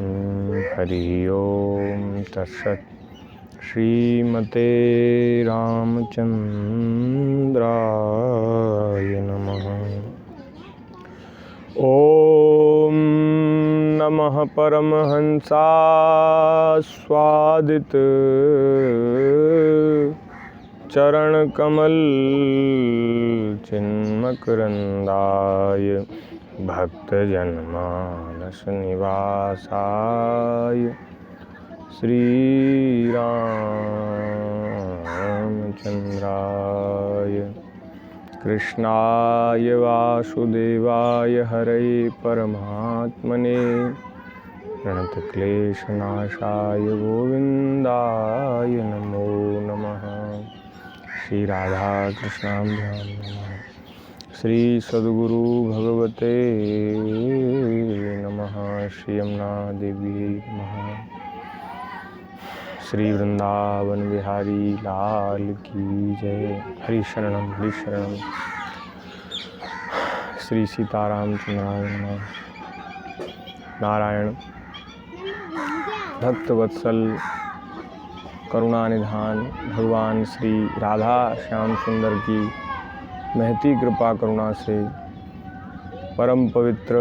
हरि ओम तत्सत्। श्रीमते रामचंद्राय नमः। ओम नमः परमहंसास्वादित चरणकमल चिन्मकरंदाय भक्तजनमानस निवासाय श्रीरामचंद्राय कृष्णाय वासुदेवाय हरये परमात्मने प्रणतक्लेशनाशाय गोविंदाय नमो नमः। श्री राधा कृष्णाभ्यां नमः। श्री सद्गुरु भगवते नमः। श्री यमुना देवी नमः। श्री वृंदावन बिहारी लाल की जय। हरि शरणम हरि शरणम। श्री सीताराम चंद्राय नमः। नारायण भक्तवत्सल करुणा निधान भगवान श्री राधा श्याम सुंदर की महती कृपा करुणा से परम पवित्र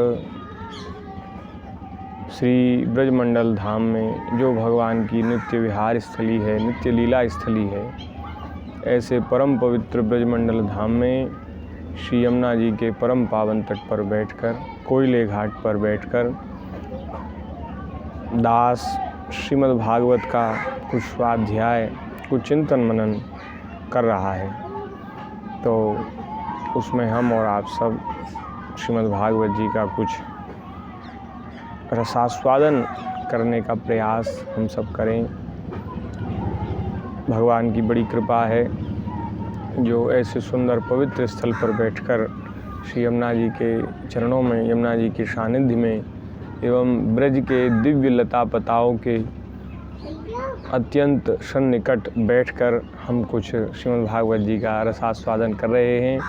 श्री ब्रजमंडल धाम में जो भगवान की नित्य विहार स्थली है, नित्य लीला स्थली है, ऐसे परम पवित्र ब्रजमंडल धाम में श्री यमुना जी के परम पावन तट पर बैठकर, कोयले घाट पर बैठकर दास श्रीमद् भागवत का कुछ स्वाध्याय, कुछ चिंतन मनन कर रहा है। तो उसमें हम और आप सब श्रीमद् भागवत जी का कुछ रसास्वादन करने का प्रयास हम सब करें। भगवान की बड़ी कृपा है जो ऐसे सुंदर पवित्र स्थल पर बैठकर श्री यमुना जी के चरणों में, यमुना जी के सानिध्य में एवं ब्रज के दिव्य लता पताओं के अत्यंत सन्निकट बैठकर हम कुछ श्रीमद् भागवत जी का रसास्वादन कर रहे हैं।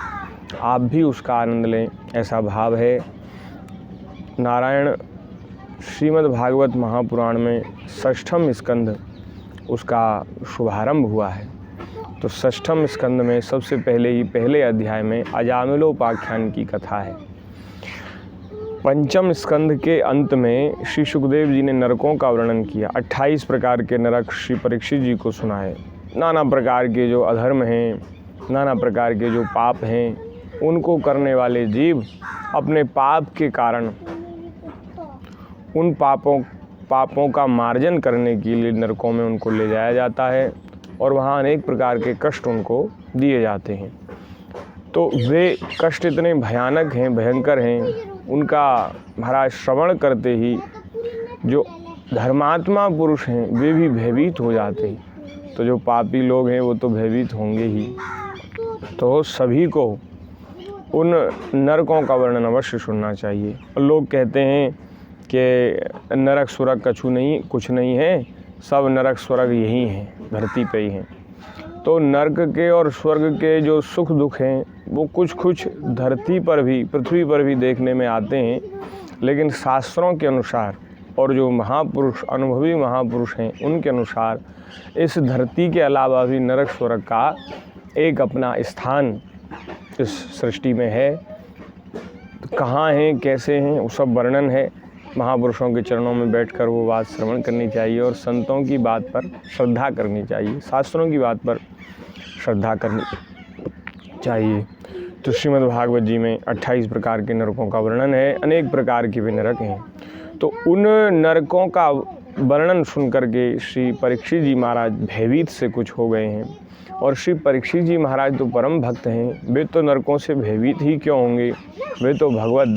आप भी उसका आनंद लें, ऐसा भाव है। नारायण श्रीमद् भागवत महापुराण में षष्ठम स्कंध उसका शुभारंभ हुआ है। तो षष्ठम स्कंद में सबसे पहले ही पहले अध्याय में अजामिलोपाख्यान की कथा है। पंचम स्कंध के अंत में श्री सुखदेव जी ने नरकों का वर्णन किया। 28 प्रकार के नरक श्री परीक्षित जी को सुनाए। नाना प्रकार के जो अधर्म हैं, नाना प्रकार के जो पाप हैं, उनको करने वाले जीव अपने पाप के कारण उन पापों का मार्जन करने के लिए नरकों में उनको ले जाया जाता है और वहाँ अनेक प्रकार के कष्ट उनको दिए जाते हैं। तो वे कष्ट इतने भयानक हैं, भयंकर हैं, उनका महाराज श्रवण करते ही जो धर्मात्मा पुरुष हैं वे भी भयभीत हो जाते हैं। तो जो पापी लोग हैं वो तो भयभीत होंगे ही। तो सभी को उन नरकों का वर्णन अवश्य सुनना चाहिए। और लोग कहते हैं कि नरक स्वर्ग कछु नहीं, कुछ नहीं है, सब नरक स्वर्ग यही हैं, धरती पे ही हैं। तो नरक के और स्वर्ग के जो सुख दुख हैं वो कुछ धरती पर भी, पृथ्वी पर भी देखने में आते हैं, लेकिन शास्त्रों के अनुसार और जो महापुरुष, अनुभवी महापुरुष हैं, उनके अनुसार इस धरती के अलावा भी नरक स्वर्ग का एक अपना स्थान इस सृष्टि में है। तो कहाँ हैं, कैसे हैं, वो सब वर्णन है। महापुरुषों के चरणों में बैठकर वो बात श्रवण करनी चाहिए और संतों की बात पर श्रद्धा करनी चाहिए, शास्त्रों की बात पर श्रद्धा करनी चाहिए। तो श्रीमद् भागवत जी में 28 प्रकार के नरकों का वर्णन है। अनेक प्रकार के भी नरक हैं। तो उन नरकों का वर्णन सुनकर के श्री परीक्षित जी महाराज भयभीत से कुछ हो गए हैं। और श्री परीक्षित जी महाराज तो परम भक्त हैं, वे तो नरकों से भयभीत ही क्यों होंगे, वे तो भगवत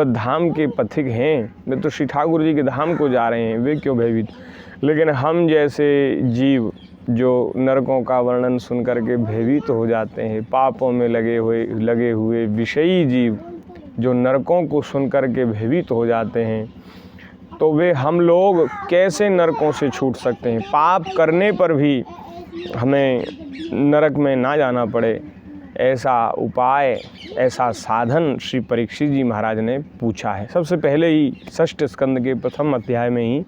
धाम के पथिक हैं, वे तो श्री ठाकुर जी के धाम को जा रहे हैं, वे क्यों भयभीत। लेकिन हम जैसे जीव जो नरकों का वर्णन सुन करके भयभीत हो जाते हैं, पापों में लगे हुए विषयी जीव जो नरकों को सुन करके भयभीत हो जाते हैं, तो वे हम लोग कैसे नरकों से छूट सकते हैं। पाप करने पर भी हमें नरक में ना जाना पड़े, ऐसा उपाय, ऐसा साधन श्री परीक्षित जी महाराज ने पूछा है। सबसे पहले ही षष्ठ स्कंद के प्रथम अध्याय में ही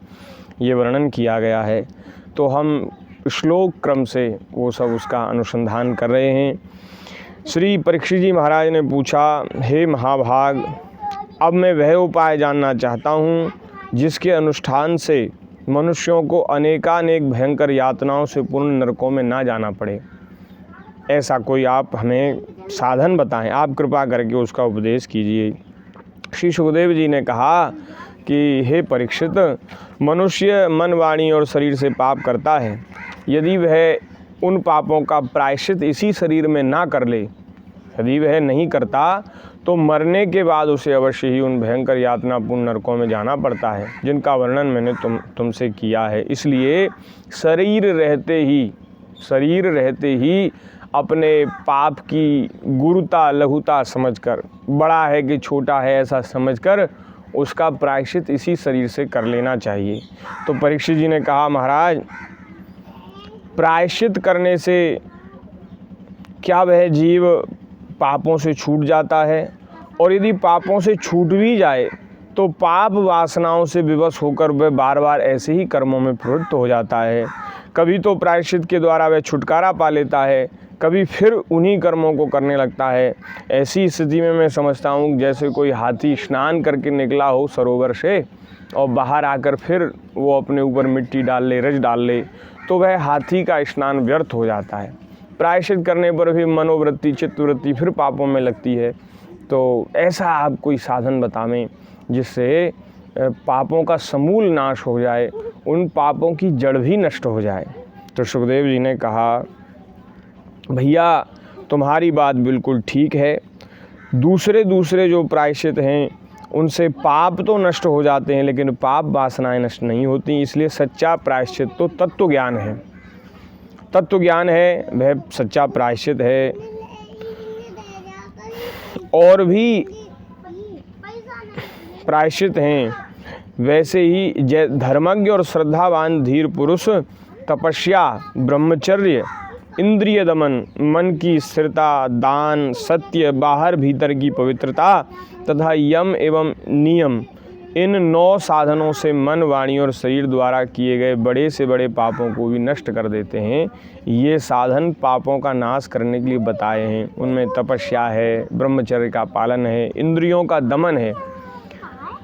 ये वर्णन किया गया है, तो हम श्लोक क्रम से वो सब उसका अनुसंधान कर रहे हैं। श्री परीक्षित जी महाराज ने पूछा, हे महाभाग, अब मैं वह उपाय जानना चाहता हूँ जिसके अनुष्ठान से मनुष्यों को अनेकानेक भयंकर यातनाओं से पूर्ण नरकों में ना जाना पड़े। ऐसा कोई आप हमें साधन बताएं, आप कृपा करके उसका उपदेश कीजिए। श्री सुखदेव जी ने कहा कि हे परीक्षित, मनुष्य मन, वाणी और शरीर से पाप करता है। यदि वह उन पापों का प्रायश्चित इसी शरीर में ना कर ले, यदि वह नहीं करता, तो मरने के बाद उसे अवश्य ही उन भयंकर यातनापूर्ण नरकों में जाना पड़ता है, जिनका वर्णन मैंने तुमसे किया है। इसलिए शरीर रहते ही अपने पाप की गुरुता लघुता समझकर, बड़ा है कि छोटा है ऐसा समझकर, उसका प्रायश्चित इसी शरीर से कर लेना चाहिए। तो परीक्षित जी ने कहा, महाराज, प्रायश्चित करने से क्या वह जीव पापों से छूट जाता है? और यदि पापों से छूट भी जाए तो पाप वासनाओं से विवश होकर वह बार बार ऐसे ही कर्मों में प्रवृत्त हो जाता है। कभी तो प्रायश्चित के द्वारा वह छुटकारा पा लेता है, कभी फिर उन्हीं कर्मों को करने लगता है। ऐसी स्थिति में मैं समझता हूँ जैसे कोई हाथी स्नान करके निकला हो सरोवर से और बाहर आकर फिर वो अपने ऊपर मिट्टी डाल ले, रज डाल ले, तो वह हाथी का स्नान व्यर्थ हो जाता है। प्रायश्चित करने पर भी मनोवृत्ति, चित्तवृत्ति फिर पापों में लगती है। तो ऐसा आप कोई साधन बतावें जिससे पापों का समूल नाश हो जाए, उन पापों की जड़ भी नष्ट हो जाए। तो सुखदेव जी ने कहा, भैया तुम्हारी बात बिल्कुल ठीक है। दूसरे जो प्रायश्चित हैं उनसे पाप तो नष्ट हो जाते हैं, लेकिन पाप वासनाएं नष्ट नहीं होती। इसलिए सच्चा प्रायश्चित तो तत्व ज्ञान है। तत्व ज्ञान है, वह सच्चा प्रायश्चित है। और भी प्रायश्चित हैं, वैसे ही धर्मज्ञ और श्रद्धावान धीर पुरुष तपस्या, ब्रह्मचर्य, इंद्रिय दमन, मन की स्थिरता, दान, सत्य, बाहर भीतर की पवित्रता तथा यम एवं नियम, इन 9 साधनों से मन, वाणी और शरीर द्वारा किए गए बड़े से बड़े पापों को भी नष्ट कर देते हैं। ये साधन पापों का नाश करने के लिए बताए हैं। उनमें तपस्या है, ब्रह्मचर्य का पालन है, इंद्रियों का दमन है,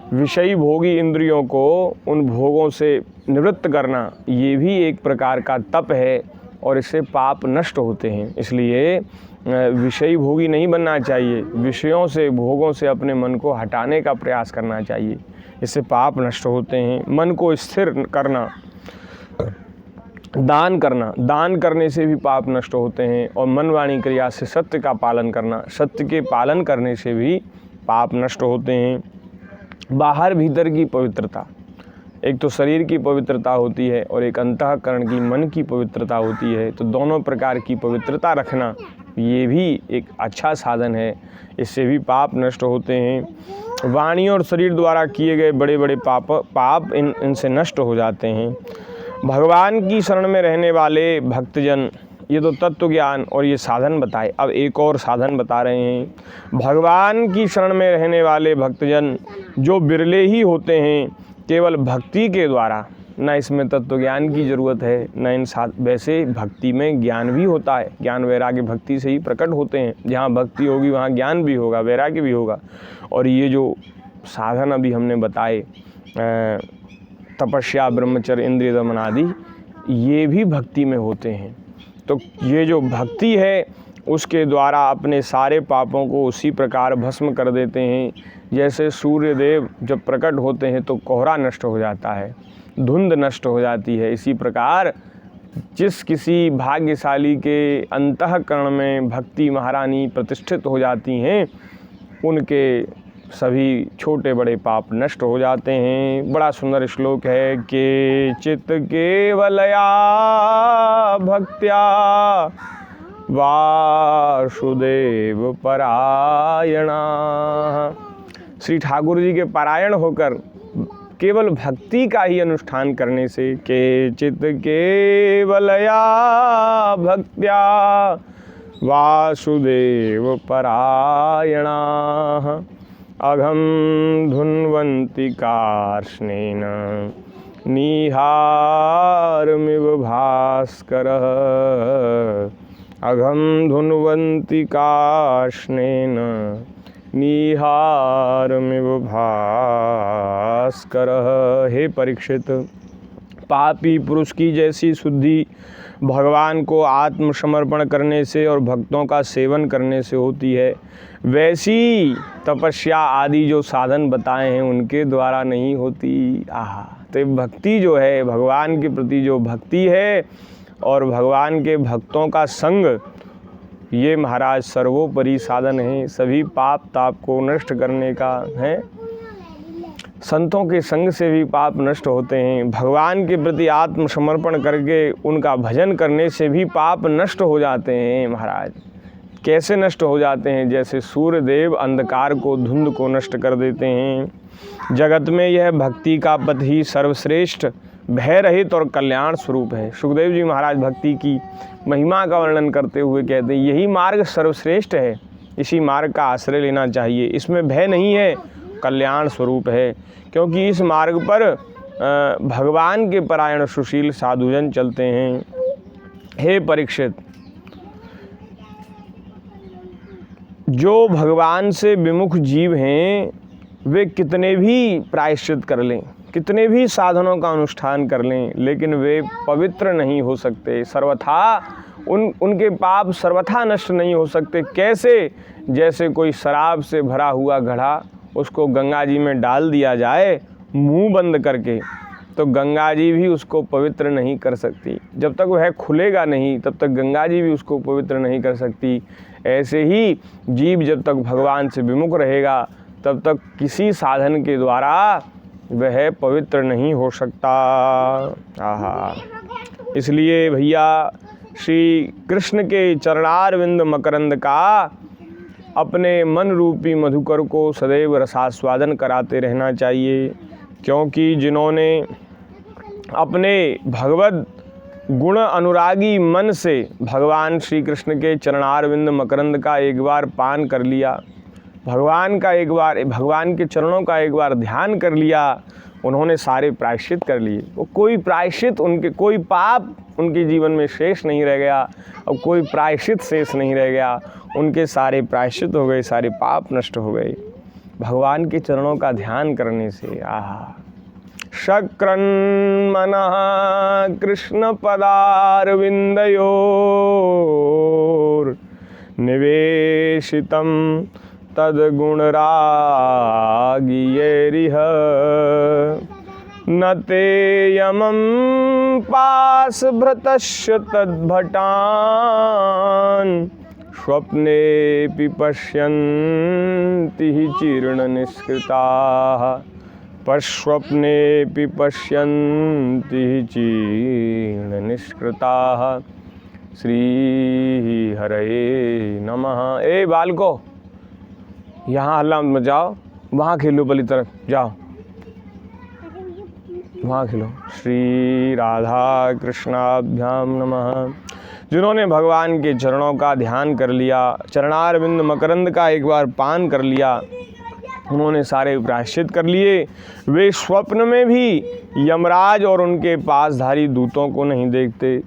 विषयी भोगी इंद्रियों को उन भोगों से निवृत्त करना, ये भी एक प्रकार का तप है और इससे पाप नष्ट होते हैं। इसलिए विषयी भोगी नहीं बनना चाहिए, विषयों से, भोगों से अपने मन को हटाने का प्रयास करना चाहिए, इससे पाप नष्ट होते हैं। मन को स्थिर करना, दान करने से भी पाप नष्ट होते हैं। और मन, वाणी, क्रिया से सत्य का पालन करना, सत्य के पालन करने से भी पाप नष्ट होते हैं। बाहर भीतर की पवित्रता, एक तो शरीर की पवित्रता होती है और एक अंतःकरण की, मन की पवित्रता होती है। तो दोनों प्रकार की पवित्रता रखना, ये भी एक अच्छा साधन है, इससे भी पाप नष्ट होते हैं। वाणी और शरीर द्वारा किए गए बड़े बड़े पाप इनसे नष्ट हो जाते हैं। भगवान की शरण में रहने वाले भक्तजन, ये तो तत्व ज्ञान और ये साधन बताए। अब एक और साधन बता रहे हैं। भगवान की शरण में रहने वाले भक्तजन जो बिरले ही होते हैं, केवल भक्ति के द्वारा, न इसमें तत्व ज्ञान की ज़रूरत है, न इन वैसे भक्ति में ज्ञान भी होता है। ज्ञान वैराग्य भक्ति से ही प्रकट होते हैं। जहाँ भक्ति होगी वहाँ ज्ञान भी होगा, वैराग्य भी होगा। और ये जो साधन अभी हमने बताए, तपस्या, ब्रह्मचर्य, इंद्रिय दमन आदि, ये भी भक्ति में होते हैं। तो ये जो भक्ति है उसके द्वारा अपने सारे पापों को उसी प्रकार भस्म कर देते हैं। जैसे सूर्यदेव जब प्रकट होते हैं तो कोहरा नष्ट हो जाता है, धुंध नष्ट हो जाती है। इसी प्रकार जिस किसी भाग्यशाली के अंतःकरण में भक्ति महारानी प्रतिष्ठित हो जाती हैं, उनके सभी छोटे बड़े पाप नष्ट हो जाते हैं। बड़ा सुंदर श्लोक है के चित केवलया भक्त्या वासुदेव परायणा। श्री ठाकुर जी के पारायण होकर केवल भक्ति का ही अनुष्ठान करने से, के चित केवलया भक्त्या वासुदेव परायणाः अघं धुन्वन्ति कार्ष्णेन निहारमिव भास्करः अघं धुन्वन्ति कार्ष्णेन निहारमिव भास्करः। हे परीक्षित, पापी पुरुष की जैसी शुद्धि भगवान को आत्मसमर्पण करने से और भक्तों का सेवन करने से होती है, वैसी तपस्या आदि जो साधन बताए हैं उनके द्वारा नहीं होती। तो भक्ति जो है, भगवान के प्रति जो भक्ति है और भगवान के भक्तों का संग, ये महाराज सर्वोपरि साधन है, सभी पाप ताप को नष्ट करने का है। संतों के संग से भी पाप नष्ट होते हैं। भगवान के प्रति आत्मसमर्पण करके उनका भजन करने से भी पाप नष्ट हो जाते हैं। महाराज कैसे नष्ट हो जाते हैं? जैसे सूर्यदेव अंधकार को, धुंध को नष्ट कर देते हैं। जगत में यह भक्ति का पथ ही सर्वश्रेष्ठ, भय रहित और कल्याण स्वरूप है। सुखदेव जी महाराज भक्ति की महिमा का वर्णन करते हुए कहते हैं, यही मार्ग सर्वश्रेष्ठ है, इसी मार्ग का आश्रय लेना चाहिए। इसमें भय नहीं है, कल्याण स्वरूप है, क्योंकि इस मार्ग पर भगवान के परायण सुशील साधुजन चलते हैं। हे परीक्षित, जो भगवान से विमुख जीव हैं वे कितने भी प्रायश्चित कर लें, कितने भी साधनों का अनुष्ठान कर लें, लेकिन वे पवित्र नहीं हो सकते। सर्वथा उनके पाप सर्वथा नष्ट नहीं हो सकते। कैसे? जैसे कोई शराब से भरा हुआ घड़ा, उसको गंगा जी में डाल दिया जाए मुंह बंद करके, तो गंगा जी भी उसको पवित्र नहीं कर सकती। जब तक वह खुलेगा नहीं तब तक गंगा जी भी उसको पवित्र नहीं कर सकती। ऐसे ही जीव जब तक भगवान से विमुख रहेगा तब तक किसी साधन के द्वारा वह पवित्र नहीं हो सकता। इसलिए भैया श्री कृष्ण के चरणारविंद मकरंद का अपने मन रूपी मधुकर को सदैव रसास्वादन कराते रहना चाहिए, क्योंकि जिन्होंने अपने भगवत गुण अनुरागी मन से भगवान श्री कृष्ण के चरणारविंद मकरंद का एक बार पान कर लिया, भगवान के चरणों का एक बार ध्यान कर लिया, उन्होंने सारे प्रायश्चित कर लिए। वो कोई प्रायश्चित कोई पाप उनके जीवन में शेष नहीं रह गया, अब कोई प्रायश्चित शेष नहीं रह गया। उनके सारे प्रायश्चित हो गए, सारे पाप नष्ट हो गए भगवान के चरणों का ध्यान करने से। शक्रन् मनः कृष्ण पदारविन्दयोर् निवेशितं तद्गुणरागियैरिह न ते यमं पाशभृतस्य तद्भटान् स्वप्नेऽपि पश्यन्ति चीर्णनिष्कृताः स्वप्नेऽपि पश्यन्ति चीर्णनिष्कृताः। श्री हरये नमः। ए बालको, यहाँ हल्ला मत जाओ, वहाँ खेलो, बली तरफ जाओ, वहाँ खेलो। श्री राधा कृष्णाभ्याम नमः। जिन्होंने भगवान के चरणों का ध्यान कर लिया, चरणारविंद मकरंद का एक बार पान कर लिया, उन्होंने सारे प्रायश्चित कर लिए, वे स्वप्न में भी यमराज और उनके पासधारी दूतों को नहीं देखते।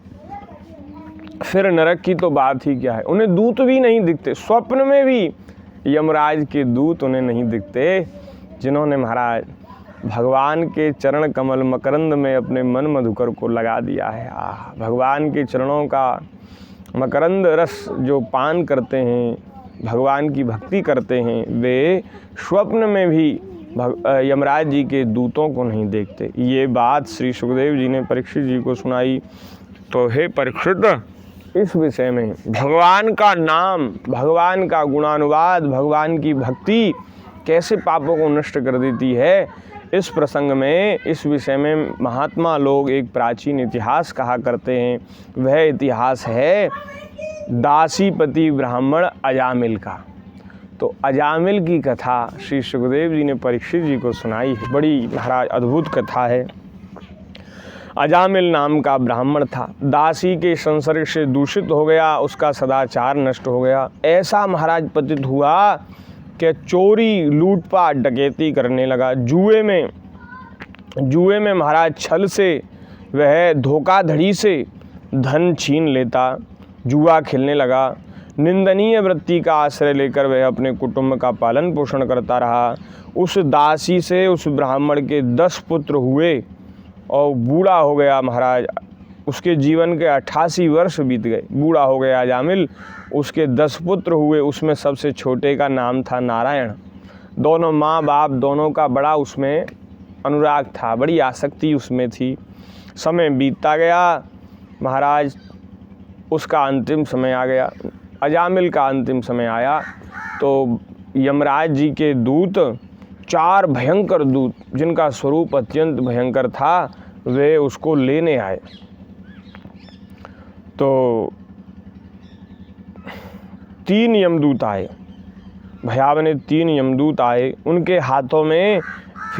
फिर नरक की तो बात ही क्या है, उन्हें दूत भी नहीं दिखते, स्वप्न में भी यमराज के दूत उन्हें नहीं दिखते। जिन्होंने महाराज भगवान के चरण कमल मकरंद में अपने मन मधुकर को लगा दिया है, भगवान के चरणों का मकरंद रस जो पान करते हैं, भगवान की भक्ति करते हैं, वे स्वप्न में भी यमराज जी के दूतों को नहीं देखते। ये बात श्री सुखदेव जी ने परीक्षित जी को सुनाई। तो हे परीक्षित, इस विषय में भगवान का नाम, भगवान का गुणानुवाद, भगवान की भक्ति कैसे पापों को नष्ट कर देती है, इस प्रसंग में, इस विषय में महात्मा लोग एक प्राचीन इतिहास कहा करते हैं। वह इतिहास है दासीपति ब्राह्मण अजामिल का। तो अजामिल की कथा श्री सुखदेव जी ने परीक्षित जी को सुनाई है। बड़ी महाराज अद्भुत कथा है। अजामिल नाम का ब्राह्मण था, दासी के संसर्ग से दूषित हो गया, उसका सदाचार नष्ट हो गया। ऐसा महाराज पतित हुआ कि चोरी लूटपाट डकैती करने लगा। जुए में महाराज छल से वह धोखाधड़ी से धन छीन लेता, जुआ खेलने लगा। निंदनीय वृत्ति का आश्रय लेकर वह अपने कुटुंब का पालन पोषण करता रहा। उस दासी से उस ब्राह्मण के 10 पुत्र हुए और बूढ़ा हो गया महाराज। उसके जीवन के 88 वर्ष बीत गए, बूढ़ा हो गया अजामिल। उसके 10 पुत्र हुए, उसमें सबसे छोटे का नाम था नारायण। दोनों माँ बाप दोनों का बड़ा उसमें अनुराग था, बड़ी आसक्ति उसमें थी। समय बीतता गया महाराज, उसका अंतिम समय आ गया। अजामिल का अंतिम समय आया तो यमराज जी के दूत, 4 भयंकर दूत जिनका स्वरूप अत्यंत भयंकर था, वे उसको लेने आए। तो 3 यमदूत आए, भयावने 3 यमदूत आए। उनके हाथों में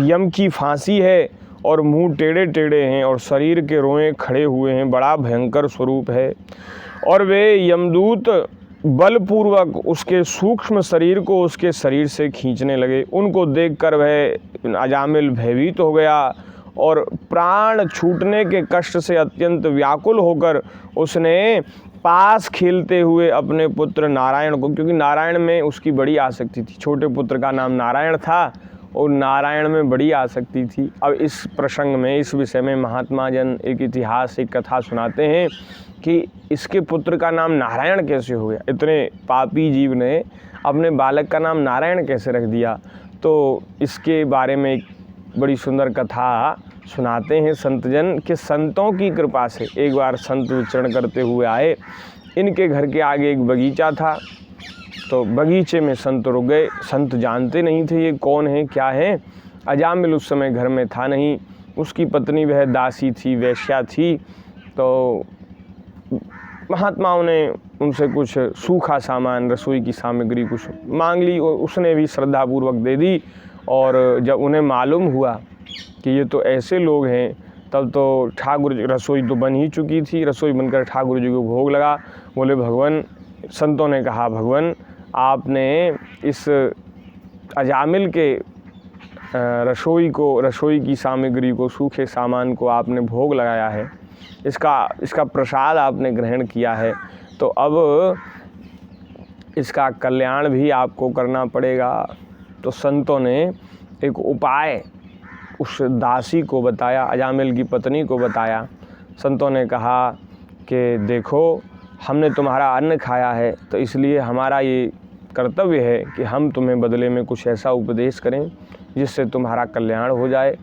यम की फांसी है और मुंह टेढ़े टेढ़े हैं और शरीर के रोए खड़े हुए हैं, बड़ा भयंकर स्वरूप है। और वे यमदूत बलपूर्वक उसके सूक्ष्म शरीर को उसके शरीर से खींचने लगे। उनको देखकर वह अजामिल भयभीत हो गया और प्राण छूटने के कष्ट से अत्यंत व्याकुल होकर उसने पास खेलते हुए अपने पुत्र नारायण को, क्योंकि नारायण में उसकी बड़ी आसक्ति थी, छोटे पुत्र का नाम नारायण था और नारायण में बड़ी आसक्ति थी। अब इस प्रसंग में, इस विषय में महात्मा जन एक इतिहास, एक कथा सुनाते हैं कि इसके पुत्र का नाम नारायण कैसे हो गया, इतने पापी जीव ने अपने बालक का नाम नारायण कैसे रख दिया। तो इसके बारे में एक बड़ी सुंदर कथा सुनाते हैं संतजन कि संतों की कृपा से एक बार संत विचरण करते हुए आए। इनके घर के आगे एक बगीचा था, तो बगीचे में संत रुक गए। संत जानते नहीं थे ये कौन है, क्या है। अजामिल उस समय घर में था नहीं, उसकी पत्नी वह दासी थी, वैश्या थी। तो महात्माओं ने उनसे कुछ सूखा सामान, रसोई की सामग्री कुछ मांग ली और उसने भी श्रद्धापूर्वक दे दी। और जब उन्हें मालूम हुआ कि ये तो ऐसे लोग हैं, तब तो ठाकुर जी, रसोई तो बन ही चुकी थी, रसोई बनकर ठाकुर जी को भोग लगा। बोले भगवान, संतों ने कहा भगवान, आपने इस अजामिल के रसोई की सामग्री को, सूखे सामान को आपने भोग लगाया है, इसका प्रसाद आपने ग्रहण किया है, तो अब इसका कल्याण भी आपको करना पड़ेगा। तो संतों ने एक उपाय उस दासी को बताया, अजामिल की पत्नी को बताया। संतों ने कहा कि देखो, हमने तुम्हारा अन्न खाया है, तो इसलिए हमारा ये कर्तव्य है कि हम तुम्हें बदले में कुछ ऐसा उपदेश करें जिससे तुम्हारा कल्याण हो जाए।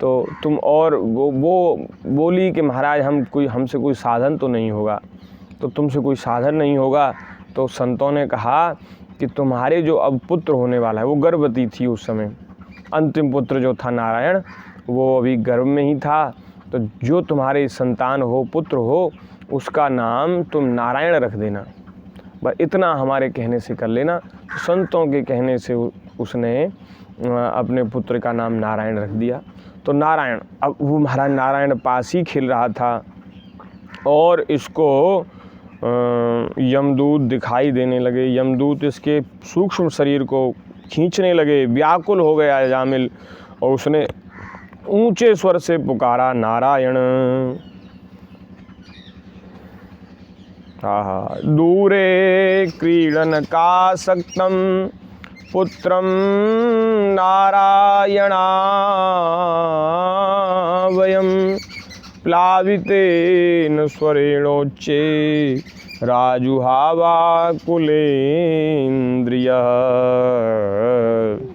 तो तुम, और वो बोली कि महाराज हमसे कोई साधन तो नहीं होगा। तो तुमसे कोई साधन नहीं होगा, तो संतों ने कहा कि तुम्हारे जो अब पुत्र होने वाला है, वो गर्भवती थी उस समय, अंतिम पुत्र जो था नारायण, वो अभी गर्भ में ही था। तो जो तुम्हारे संतान हो, पुत्र हो, उसका नाम तुम नारायण रख देना, बस इतना हमारे कहने से कर लेना। तो संतों के कहने से उसने अपने पुत्र का नाम नारायण रख दिया। तो नारायण, अब वो महाराज नारायण पास ही खेल रहा था और इसको यमदूत दिखाई देने लगे। यमदूत इसके सूक्ष्म शरीर को खींचने लगे, व्याकुल हो गया अजामिल और उसने ऊंचे स्वर से पुकारा, नारायण। दूरे क्रीडन का सक्तम पुत्रम नारायणा वयम प्लावितेन स्वरेणोच्चे राजुहावा कुलेन्द्रिय।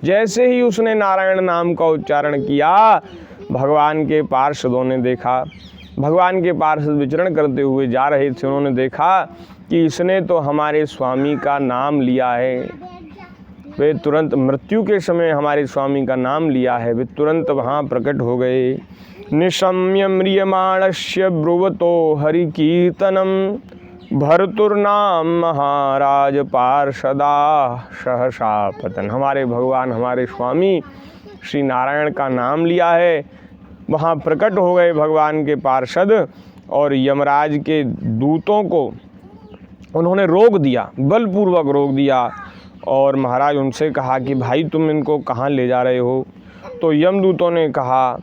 जैसे ही उसने नारायण नाम का उच्चारण किया, भगवान के पार्षदों ने देखा, भगवान के पार्षद विचरण करते हुए जा रहे थे, उन्होंने देखा कि इसने तो हमारे स्वामी का नाम लिया है। वे तुरंत, मृत्यु के समय हमारे स्वामी का नाम लिया है, वे तुरंत वहाँ प्रकट हो गए। निशम्य म्रियमाणस्य ब्रुवतो हरि कीर्तनम भर्तुर्नाम महाराज पार्षदा सहसा पतन। हमारे भगवान, हमारे स्वामी श्री नारायण का नाम लिया है वहाँ प्रकट हो गए भगवान के पार्षद और यमराज के दूतों को उन्होंने रोक दिया, बलपूर्वक रोक दिया। और महाराज उनसे कहा कि भाई तुम इनको कहाँ ले जा रहे हो? तो यमदूतों ने कहा,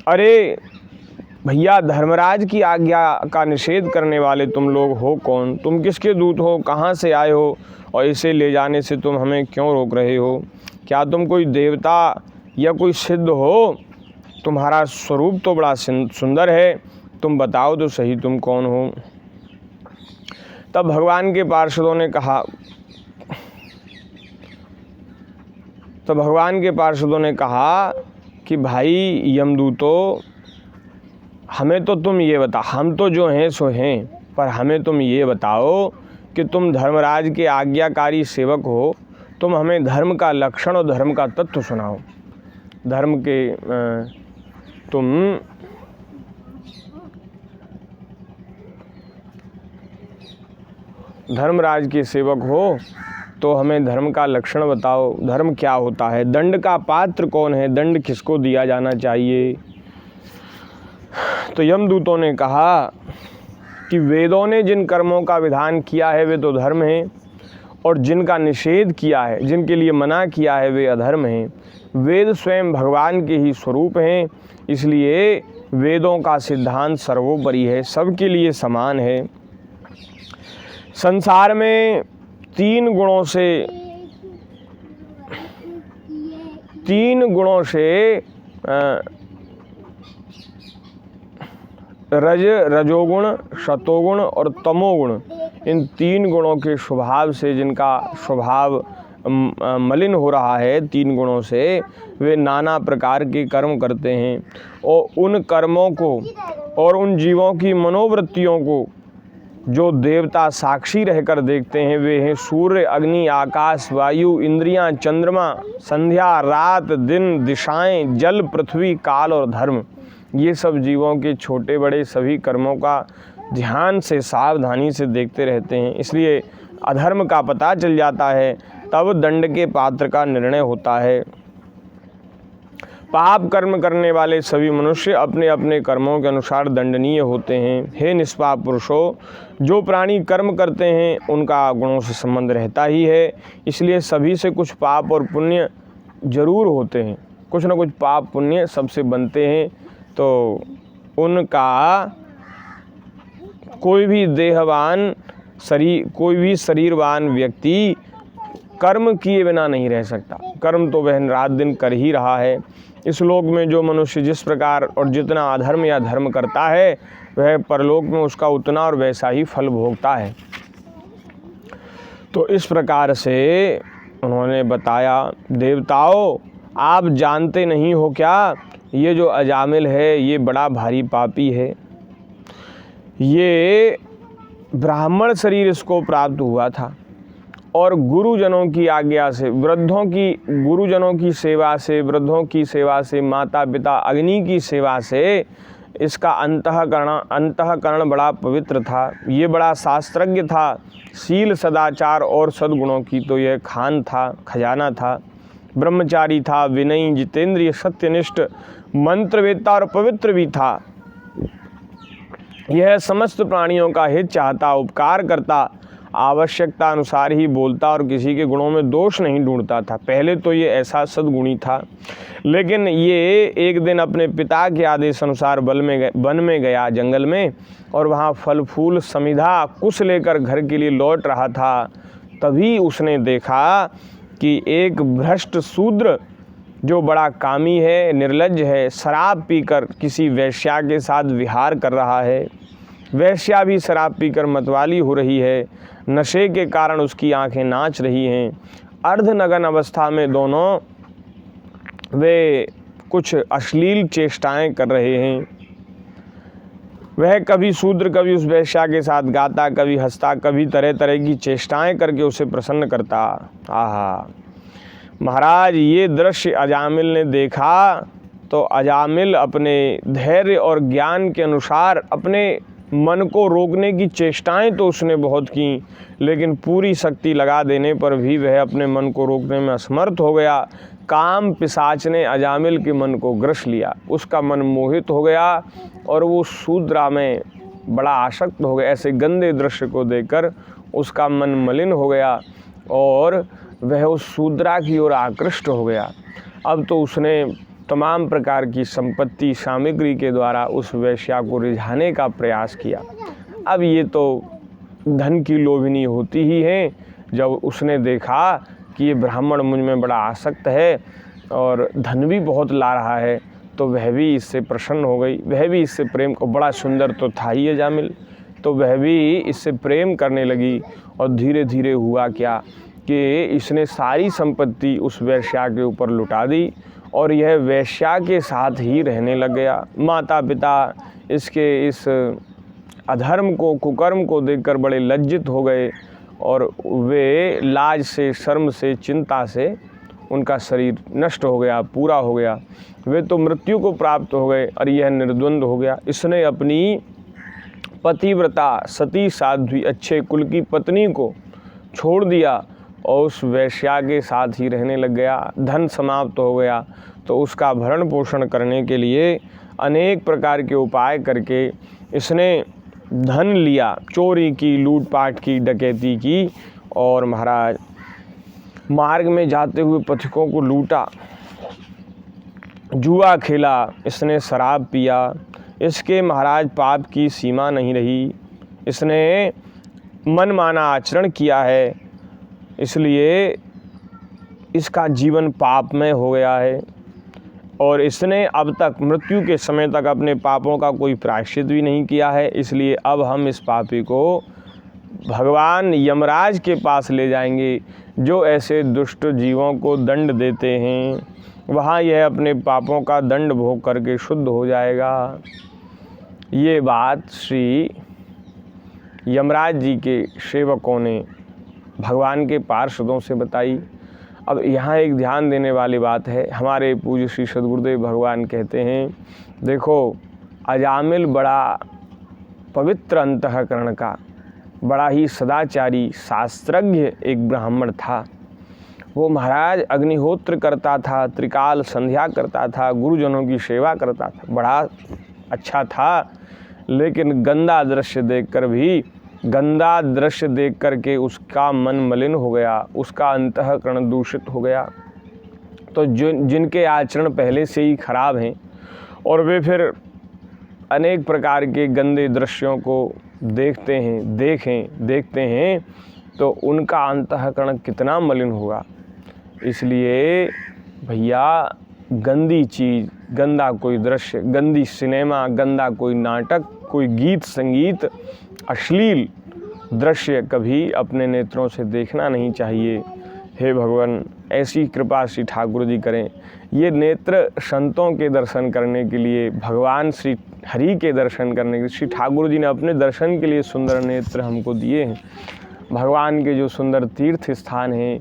अरे भैया, धर्मराज की आज्ञा का निषेध करने वाले तुम लोग हो कौन? तुम किसके दूत हो? कहाँ से आए हो? और इसे ले जाने से तुम हमें क्यों रोक रहे हो? क्या तुम कोई देवता या कोई सिद्ध हो? तुम्हारा स्वरूप तो बड़ा सुंदर है, तुम बताओ तो सही तुम कौन हो? तब भगवान के पार्षदों ने कहा कि भाई यमदूतों, हमें तो तुम ये बता, हम तो जो हैं सो हैं, पर हमें तुम ये बताओ कि तुम धर्मराज के आज्ञाकारी सेवक हो, तुम हमें धर्म का लक्षण और धर्म का तत्व सुनाओ। धर्म के तुम धर्मराज के सेवक हो तो हमें धर्म का लक्षण बताओ, धर्म क्या होता है? दंड का पात्र कौन है? दंड किसको दिया जाना चाहिए? तो यमदूतों ने कहा कि वेदों ने जिन कर्मों का विधान किया है वे तो धर्म हैं, और जिनका निषेध किया है, जिनके लिए मना किया है, वे अधर्म हैं। वेद स्वयं भगवान के ही स्वरूप हैं, इसलिए वेदों का सिद्धांत सर्वोपरि है, सबके लिए समान है। संसार में तीन गुणों से रजोगुण, सतोगुण और तमोगुण, इन तीन गुणों के स्वभाव से, जिनका स्वभाव मलिन हो रहा है तीन गुणों से, वे नाना प्रकार के कर्म करते हैं। और उन कर्मों को और उन जीवों की मनोवृत्तियों को जो देवता साक्षी रहकर देखते हैं, वे हैं सूर्य, अग्नि, आकाश, वायु, इंद्रियां, चंद्रमा, संध्या, रात, दिन, दिशाएं, जल, पृथ्वी, काल और धर्म। ये सब जीवों के छोटे बड़े सभी कर्मों का ध्यान से, सावधानी से देखते रहते हैं, इसलिए अधर्म का पता चल जाता है, तब दंड के पात्र का निर्णय होता है। पाप कर्म करने वाले सभी मनुष्य अपने अपने कर्मों के अनुसार दंडनीय होते हैं। हे निष्पाप पुरुषों, जो प्राणी कर्म करते हैं उनका गुणों से संबंध रहता ही है, इसलिए सभी से कुछ पाप और पुण्य जरूर होते हैं, कुछ न कुछ पाप पुण्य सबसे बनते हैं। तो उनका कोई भी शरीरवान व्यक्ति कर्म किए बिना नहीं रह सकता। कर्म तो वह रात दिन कर ही रहा है। इस लोक में जो मनुष्य जिस प्रकार और जितना अधर्म या धर्म करता है, वह परलोक में उसका उतना और वैसा ही फल भोगता है। तो इस प्रकार से उन्होंने बताया, देवताओं, आप जानते नहीं हो क्या, ये जो अजामिल है ये बड़ा भारी पापी है। ये ब्राह्मण शरीर इसको प्राप्त हुआ था और गुरुजनों की आज्ञा से, गुरुजनों की सेवा से, वृद्धों की सेवा से, माता पिता अग्नि की सेवा से इसका अंतःकरण बड़ा पवित्र था। ये बड़ा शास्त्रज्ञ था। शील, सदाचार और सद्गुणों की तो यह खान था, खजाना था। ब्रह्मचारी था, विनयी, जितेंद्रिय, सत्यनिष्ठ, मंत्रवेत्ता और पवित्र भी था। यह समस्त प्राणियों का हित चाहता, उपकार करता, आवश्यकता अनुसार ही बोलता और किसी के गुणों में दोष नहीं ढूंढता था। पहले तो ये ऐसा सद्गुणी था, लेकिन ये एक दिन अपने पिता के आदेश अनुसार वन में गया जंगल में, और वहाँ फल फूल समिधा कुश लेकर घर के लिए लौट रहा था। तभी उसने देखा कि एक भ्रष्ट शूद्र जो बड़ा कामी है, निर्लज्ज है, शराब पीकर किसी वेश्या के साथ विहार कर रहा है। वेश्या भी शराब पीकर मतवाली हो रही है, नशे के कारण उसकी आंखें नाच रही हैं। अर्धनग्न अवस्था में दोनों वे कुछ अश्लील चेष्टाएं कर रहे हैं। वह कभी शूद्र, कभी उस वेश्या के साथ गाता, कभी हंसता, कभी तरह तरह की चेष्टाएं करके उसे प्रसन्न करता। आहा महाराज, ये दृश्य अजामिल ने देखा तो अजामिल अपने धैर्य और ज्ञान के अनुसार अपने मन को रोकने की चेष्टाएं तो उसने बहुत की, लेकिन पूरी शक्ति लगा देने पर भी वह अपने मन को रोकने में असमर्थ हो गया। काम पिशाच ने अजामिल के मन को ग्रस लिया। उसका मन मोहित हो गया और वो शूद्रा में बड़ा आसक्त हो गया। ऐसे गंदे दृश्य को देखकर उसका मन मलिन हो गया और वह उस शूद्रा की ओर आकृष्ट हो गया। अब तो उसने तमाम प्रकार की संपत्ति सामग्री के द्वारा उस वेश्या को रिझाने का प्रयास किया। अब ये तो धन की लोभिनी होती ही है। जब उसने देखा कि ये ब्राह्मण मुझ में बड़ा आसक्त है और धन भी बहुत ला रहा है, तो वह भी इससे प्रसन्न हो गई। वह भी इससे प्रेम को, बड़ा सुंदर तो था ही अजामिल, तो वह भी इससे प्रेम करने लगी। और धीरे धीरे हुआ क्या कि इसने सारी संपत्ति उस वेश्या के ऊपर लुटा दी और यह वेश्या के साथ ही रहने लग गया। माता पिता इसके इस अधर्म को, कुकर्म को देखकर बड़े लज्जित हो गए और वे लाज से, शर्म से, चिंता से उनका शरीर नष्ट हो गया, पूरा हो गया। वे तो मृत्यु को प्राप्त हो गए और यह निर्द्वंद हो गया। इसने अपनी पतिव्रता, सती, साध्वी, अच्छे कुल की पत्नी को छोड़ दिया और उस वेश्या के साथ ही रहने लग गया। धन समाप्त हो गया तो उसका भरण पोषण करने के लिए अनेक प्रकार के उपाय करके इसने धन लिया, चोरी की, लूटपाट की, डकैती की और महाराज मार्ग में जाते हुए पथिकों को लूटा, जुआ खेला, इसने शराब पिया। इसके महाराज पाप की सीमा नहीं रही। इसने मनमाना आचरण किया है, इसलिए इसका जीवन पापमय हो गया है और इसने अब तक मृत्यु के समय तक अपने पापों का कोई प्रायश्चित भी नहीं किया है। इसलिए अब हम इस पापी को भगवान यमराज के पास ले जाएंगे, जो ऐसे दुष्ट जीवों को दंड देते हैं। वहाँ यह अपने पापों का दंड भोग करके शुद्ध हो जाएगा। ये बात श्री यमराज जी के सेवकों ने भगवान के पार्षदों से बताई। अब यहाँ एक ध्यान देने वाली बात है। हमारे पूज्य श्री सद्गुरुदेव भगवान कहते हैं, देखो अजामिल बड़ा पवित्र अंतःकरण का, बड़ा ही सदाचारी, शास्त्रज्ञ एक ब्राह्मण था। वो महाराज अग्निहोत्र करता था, त्रिकाल संध्या करता था, गुरुजनों की सेवा करता था, बड़ा अच्छा था। लेकिन गंदा दृश्य देख कर के उसका मन मलिन हो गया, उसका अंतःकरण दूषित हो गया। तो जिनके आचरण पहले से ही खराब हैं और वे फिर अनेक प्रकार के गंदे दृश्यों को देखते हैं तो उनका अंतःकरण कितना मलिन होगा। इसलिए भैया गंदी चीज़, गंदा कोई दृश्य, गंदी सिनेमा, गंदा कोई नाटक, कोई गीत संगीत, अश्लील दृश्य कभी अपने नेत्रों से देखना नहीं चाहिए। हे भगवान, ऐसी कृपा श्री ठाकुर जी करें। ये नेत्र संतों के दर्शन करने के लिए, भगवान श्री हरि के दर्शन करने के लिए श्री ठाकुर जी ने अपने दर्शन के लिए सुंदर नेत्र हमको दिए हैं। भगवान के जो सुंदर तीर्थ स्थान हैं,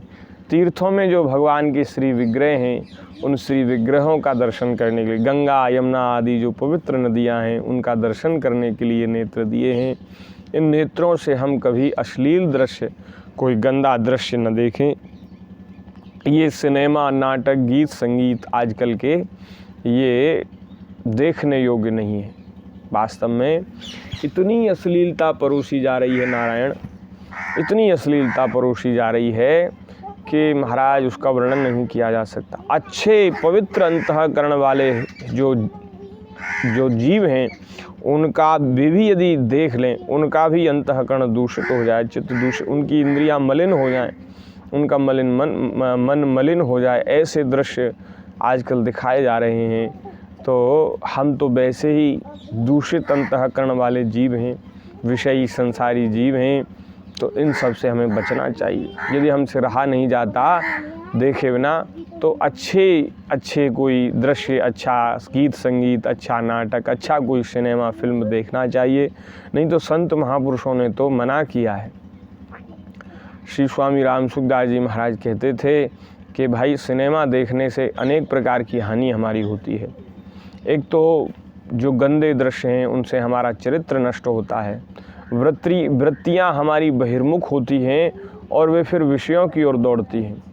तीर्थों में जो भगवान के श्री विग्रह हैं, उन श्री विग्रहों का दर्शन करने के लिए, गंगा, यमुना आदि जो पवित्र नदियां हैं, उनका दर्शन करने के लिए नेत्र दिए हैं। इन नेत्रों से हम कभी अश्लील दृश्य, कोई गंदा दृश्य न देखें। ये सिनेमा, नाटक, गीत संगीत आजकल के ये देखने योग्य नहीं है। वास्तव में इतनी अश्लीलता परोसी जा रही है, नारायण, इतनी अश्लीलता परोसी जा रही है कि महाराज उसका वर्णन नहीं किया जा सकता। अच्छे पवित्र अंतःकरण वाले जो जीव हैं, उनका भी यदि देख लें, उनका भी अंतःकरण दूषित हो जाए, चित्त दूषित, उनकी इंद्रियां मलिन हो जाएं, उनका मन मलिन हो जाए, ऐसे दृश्य आजकल दिखाए जा रहे हैं। तो हम तो वैसे ही दूषित अंतःकरण वाले जीव हैं, विषयी संसारी जीव हैं, तो इन सब से हमें बचना चाहिए। यदि हमसे रहा नहीं जाता देखे बिना, तो अच्छे कोई दृश्य, अच्छा गीत संगीत, अच्छा नाटक, अच्छा कोई सिनेमा फिल्म देखना चाहिए। नहीं तो संत महापुरुषों ने तो मना किया है। श्री स्वामी राम सुखदास जी महाराज कहते थे कि भाई सिनेमा देखने से अनेक प्रकार की हानि हमारी होती है। एक तो जो गंदे दृश्य हैं उनसे हमारा चरित्र नष्ट होता है, वृत्तियाँ हमारी बहिर्मुख होती हैं और वे फिर विषयों की ओर दौड़ती हैं।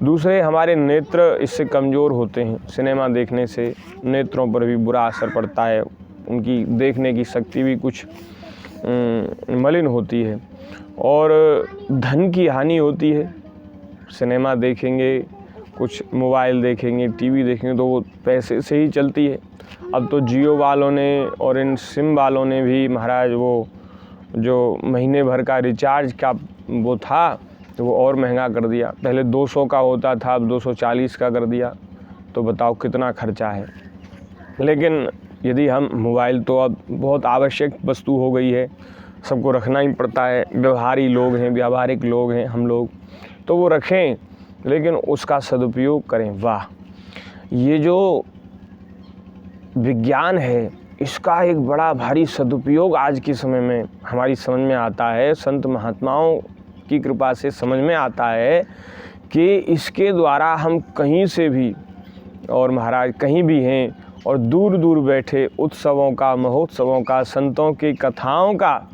दूसरे, हमारे नेत्र इससे कमज़ोर होते हैं। सिनेमा देखने से नेत्रों पर भी बुरा असर पड़ता है, उनकी देखने की शक्ति भी कुछ मलिन होती है और धन की हानि होती है। सिनेमा देखेंगे, कुछ मोबाइल देखेंगे, टीवी देखेंगे तो वो पैसे से ही चलती है। अब तो जियो वालों ने और इन सिम वालों ने भी महाराज वो जो महीने भर का रिचार्ज का वो था तो वो और महंगा कर दिया। पहले 200 का होता था, अब 240 का कर दिया। तो बताओ कितना खर्चा है। लेकिन यदि हम मोबाइल तो अब बहुत आवश्यक वस्तु हो गई है, सबको रखना ही पड़ता है। व्यवहारी लोग हैं, व्यावहारिक लोग हैं हम लोग, तो वो रखें लेकिन उसका सदुपयोग करें। वाह, ये जो विज्ञान है इसका एक बड़ा भारी सदुपयोग आज के समय में हमारी समझ में आता है। संत महात्माओं की कृपा से समझ में आता है कि इसके द्वारा हम कहीं से भी, और महाराज कहीं भी हैं और दूर दूर बैठे उत्सवों का, महोत्सवों का, संतों की कथाओं का,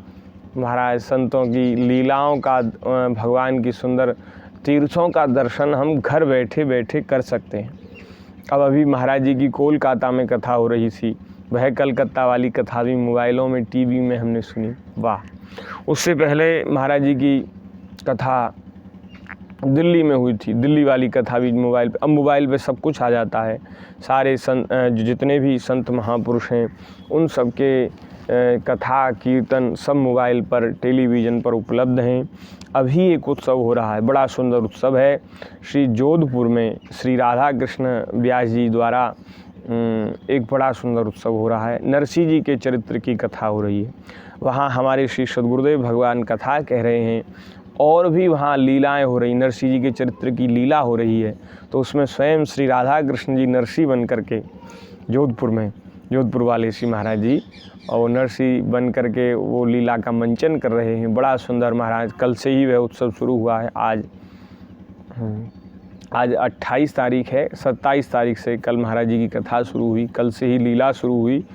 महाराज संतों की लीलाओं का, भगवान की सुंदर तीर्थों का दर्शन हम घर बैठे बैठे कर सकते हैं। अब अभी महाराज जी की कोलकाता में कथा हो रही थी, वह कलकत्ता वाली कथा भी मोबाइलों में, टीवी में हमने सुनी। वाह, उससे पहले महाराज जी की कथा दिल्ली में हुई थी, दिल्ली वाली कथा भी मोबाइल पे। अब मोबाइल पे सब कुछ आ जाता है। सारे जितने भी संत महापुरुष हैं उन सब के कथा कीर्तन सब मोबाइल पर, टेलीविज़न पर उपलब्ध हैं। अभी एक उत्सव हो रहा है, बड़ा सुंदर उत्सव है। श्री जोधपुर में श्री राधा कृष्ण व्यास जी द्वारा एक बड़ा सुंदर उत्सव हो रहा है। नरसिंह जी के चरित्र की कथा हो रही है। वहाँ हमारे श्री सद्गुरुदेव भगवान कथा कह रहे हैं और भी वहाँ लीलाएं हो रही। नरसिंह जी के चरित्र की लीला हो रही है, तो उसमें स्वयं श्री राधा कृष्ण जी नरसिंह बन करके जोधपुर में, जोधपुर वाले श्री महाराज जी और नरसिंह बन करके वो लीला का मंचन कर रहे हैं। बड़ा सुंदर महाराज, कल से ही वह उत्सव शुरू हुआ है। आज 28 तारीख है, 27 तारीख से कल महाराज जी की कथा शुरू हुई, कल से ही लीला शुरू हुई।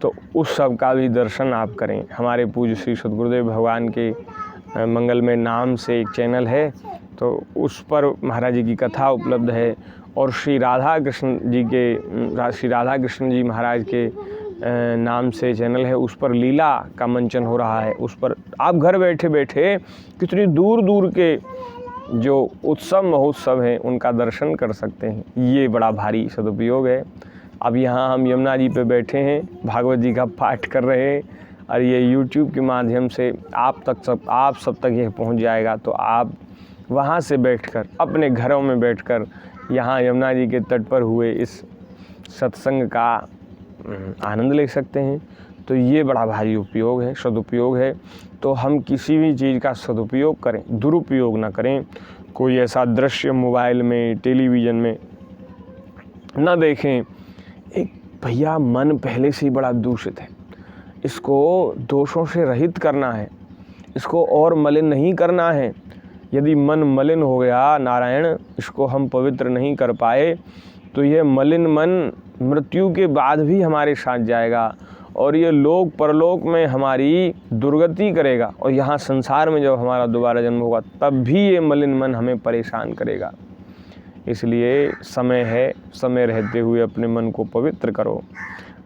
तो उस सब का भी दर्शन आप करें। हमारे पूज्य श्री सद्गुरुदेव भगवान के मंगलमय नाम से एक चैनल है, तो उस पर महाराज जी की कथा उपलब्ध है। और श्री राधा कृष्ण जी महाराज के नाम से चैनल है, उस पर लीला का मंचन हो रहा है। उस पर आप घर बैठे बैठे कितनी दूर दूर के जो उत्सव महोत्सव हैं उनका दर्शन कर सकते हैं। ये बड़ा भारी सदुपयोग है। अब यहाँ हम यमुना जी पे बैठे हैं, भागवत जी का पाठ कर रहे हैं और ये YouTube के माध्यम से आप सब तक यह पहुँच जाएगा। तो आप वहाँ से बैठकर, अपने घरों में बैठकर यहाँ यमुना जी के तट पर हुए इस सत्संग का आनंद ले सकते हैं। तो ये बड़ा भारी उपयोग है, सदुपयोग है। तो हम किसी भी चीज़ का सदुपयोग करें, दुरुपयोग ना करें। कोई ऐसा दृश्य मोबाइल में, टेलीविज़न में ना देखें। एक भैया, मन पहले से ही बड़ा दूषित है, इसको दोषों से रहित करना है, इसको और मलिन नहीं करना है। यदि मन मलिन हो गया नारायण, इसको हम पवित्र नहीं कर पाए तो यह मलिन मन मृत्यु के बाद भी हमारे साथ जाएगा और ये लोक परलोक में हमारी दुर्गति करेगा। और यहाँ संसार में जब हमारा दोबारा जन्म होगा तब भी ये मलिन मन हमें परेशान करेगा। इसलिए समय है, समय रहते हुए अपने मन को पवित्र करो।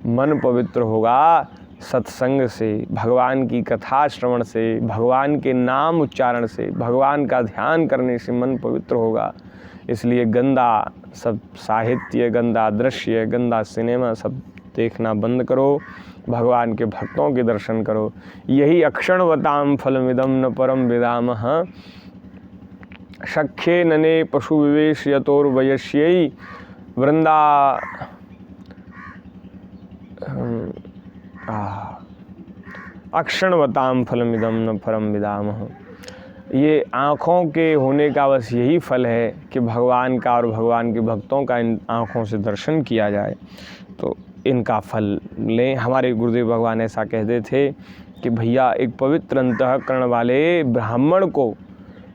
मन पवित्र होगा सत्संग से, भगवान की कथा श्रवण से, भगवान के नाम उच्चारण से, भगवान का ध्यान करने से मन पवित्र होगा। इसलिए गंदा सब साहित्य, गंदा दृश्य, गंदा सिनेमा सब देखना बंद करो, भगवान के भक्तों के दर्शन करो। यही अक्षणवताम फलमिदं न परम विदामः शख्ये नने पशु विवेश यतोर्वयस्यै वृंदा अक्षणवताम फलमिदं न परम विदामः। ये आँखों के होने का बस यही फल है कि भगवान का और भगवान के भक्तों का इन आँखों से दर्शन किया जाए, तो इनका फल लें। हमारे गुरुदेव भगवान ऐसा कहते थे कि भैया, एक पवित्र अंतःकरण वाले ब्राह्मण को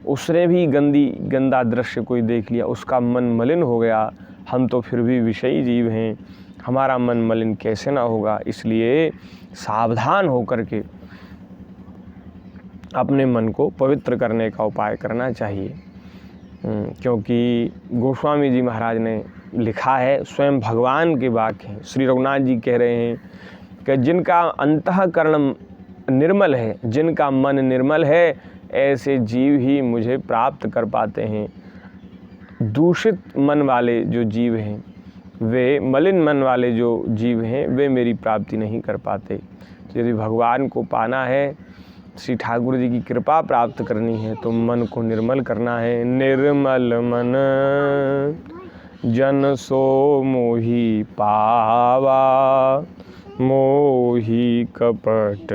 उसने भी गंदा दृश्य कोई देख लिया, उसका मन मलिन हो गया। हम तो फिर भी विषयी जीव हैं, हमारा मन मलिन कैसे ना होगा। इसलिए सावधान होकर के अपने मन को पवित्र करने का उपाय करना चाहिए। क्योंकि गोस्वामी जी महाराज ने लिखा है, स्वयं भगवान के वाक्य हैं। श्री रघुनाथ जी कह रहे हैं कि जिनका अंतःकरण निर्मल है, जिनका मन निर्मल है, ऐसे जीव ही मुझे प्राप्त कर पाते हैं। दूषित मन वाले जो जीव हैं, वे मलिन मन वाले जो जीव हैं, वे मेरी प्राप्ति नहीं कर पाते। तो यदि भगवान को पाना है, श्री ठाकुर जी की कृपा प्राप्त करनी है, तो मन को निर्मल करना है। निर्मल मन जन सो मोहि पावा, मोहि कपट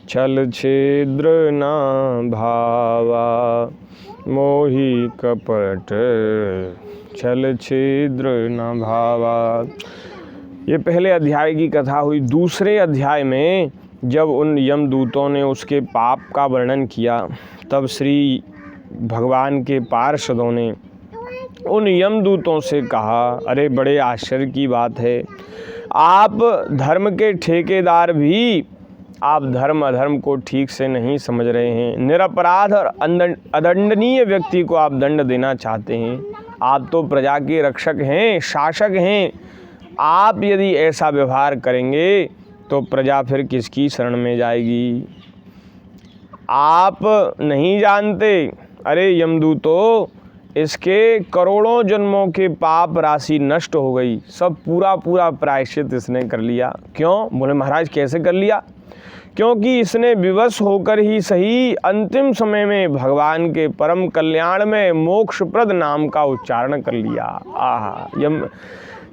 छल छिद्र ना भावा, मोहि कपट छल छिद्र न भावा। ये पहले अध्याय की कथा हुई। दूसरे अध्याय में जब उन यमदूतों ने उसके पाप का वर्णन किया, तब श्री भगवान के पार्षदों ने उन यमदूतों से कहा, अरे बड़े आश्चर्य की बात है, आप धर्म के ठेकेदार भी आप धर्म अधर्म को ठीक से नहीं समझ रहे हैं। निरपराध और अदंडनीय व्यक्ति को आप दंड देना चाहते हैं। आप तो प्रजा के रक्षक हैं, शासक हैं। आप यदि ऐसा व्यवहार करेंगे तो प्रजा फिर किसकी शरण में जाएगी? आप नहीं जानते, अरे यमदूतों, इसके करोड़ों जन्मों के पाप राशि नष्ट हो गई। सब पूरा प्रायश्चित इसने कर लिया। क्यों? बोले महाराज कैसे कर लिया? क्योंकि इसने विवश होकर ही सही अंतिम समय में भगवान के परम कल्याण में मोक्षप्रद नाम का उच्चारण कर लिया। आहा!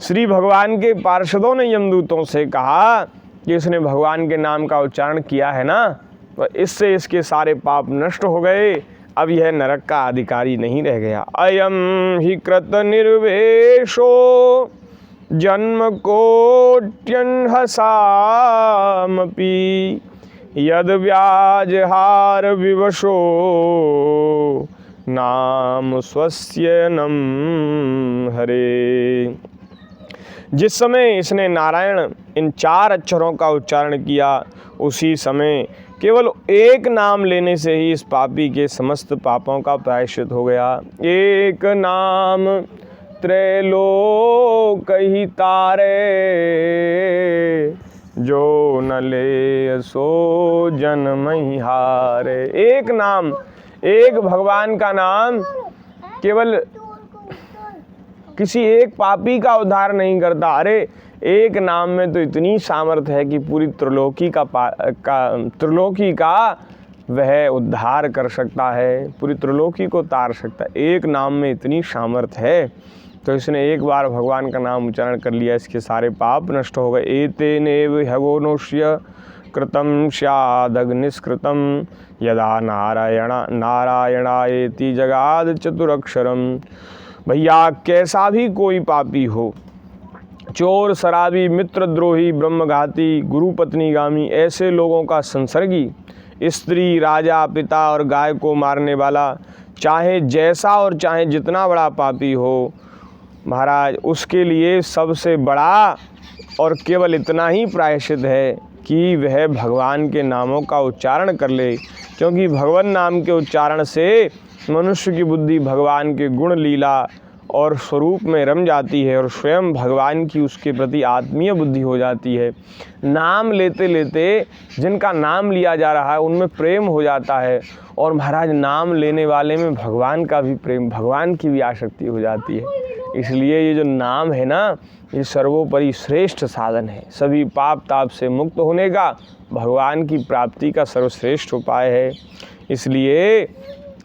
श्री भगवान के पार्षदों ने यमदूतों से कहा कि इसने भगवान के नाम का उच्चारण किया है ना, तो इससे इसके सारे पाप नष्ट हो गए। अब यह नरक का अधिकारी नहीं रह गया। अयम ही कृत निर्वेशो जन्म कोट्यन्हसामपि, यद व्याजहार विवशो नाम स्वस्य नम हरे। जिस समय इसने नारायण इन 4 अक्षरों का उच्चारण किया, उसी समय केवल एक नाम लेने से ही इस पापी के समस्त पापों का प्रायश्चित हो गया। एक नाम त्रैलोक ही तारे, जो न ले सो जन्म ही हारे। एक नाम, एक भगवान का नाम केवल किसी एक पापी का उद्धार नहीं करता। अरे एक नाम में तो इतनी सामर्थ्य है कि पूरी त्रिलोकी का वह उद्धार कर सकता है, पूरी त्रिलोकी को तार सकता है। एक नाम में इतनी सामर्थ्य है, तो इसने एक बार भगवान का नाम उच्चारण कर लिया, इसके सारे पाप नष्ट हो गए। एतेनेव ह्यगोनोष्य कृतं स्यादग्निष्कृतं, यदा नारायणायेति जगाद चतुरक्षरम। भैया कैसा भी कोई पापी हो, चोर, शराबी, मित्रद्रोही, ब्रह्मघाती, गुरुपत्नीगामी, ऐसे लोगों का संसर्गी, स्त्री, राजा, पिता और गाय को मारने वाला, चाहे जैसा और चाहे जितना बड़ा पापी हो महाराज, उसके लिए सबसे बड़ा और केवल इतना ही प्रायश्चित है कि वह भगवान के नामों का उच्चारण कर ले। क्योंकि भगवान नाम के उच्चारण से मनुष्य की बुद्धि भगवान के गुण, लीला और स्वरूप में रम जाती है और स्वयं भगवान की उसके प्रति आत्मीय बुद्धि हो जाती है। नाम लेते लेते जिनका नाम लिया जा रहा है उनमें प्रेम हो जाता है, और महाराज नाम लेने वाले में भगवान का भी प्रेम, भगवान की भी आसक्ति हो जाती है। इसलिए ये जो नाम है ना, ये सर्वोपरि श्रेष्ठ साधन है। सभी पाप ताप से मुक्त होने का, भगवान की प्राप्ति का सर्वश्रेष्ठ उपाय है। इसलिए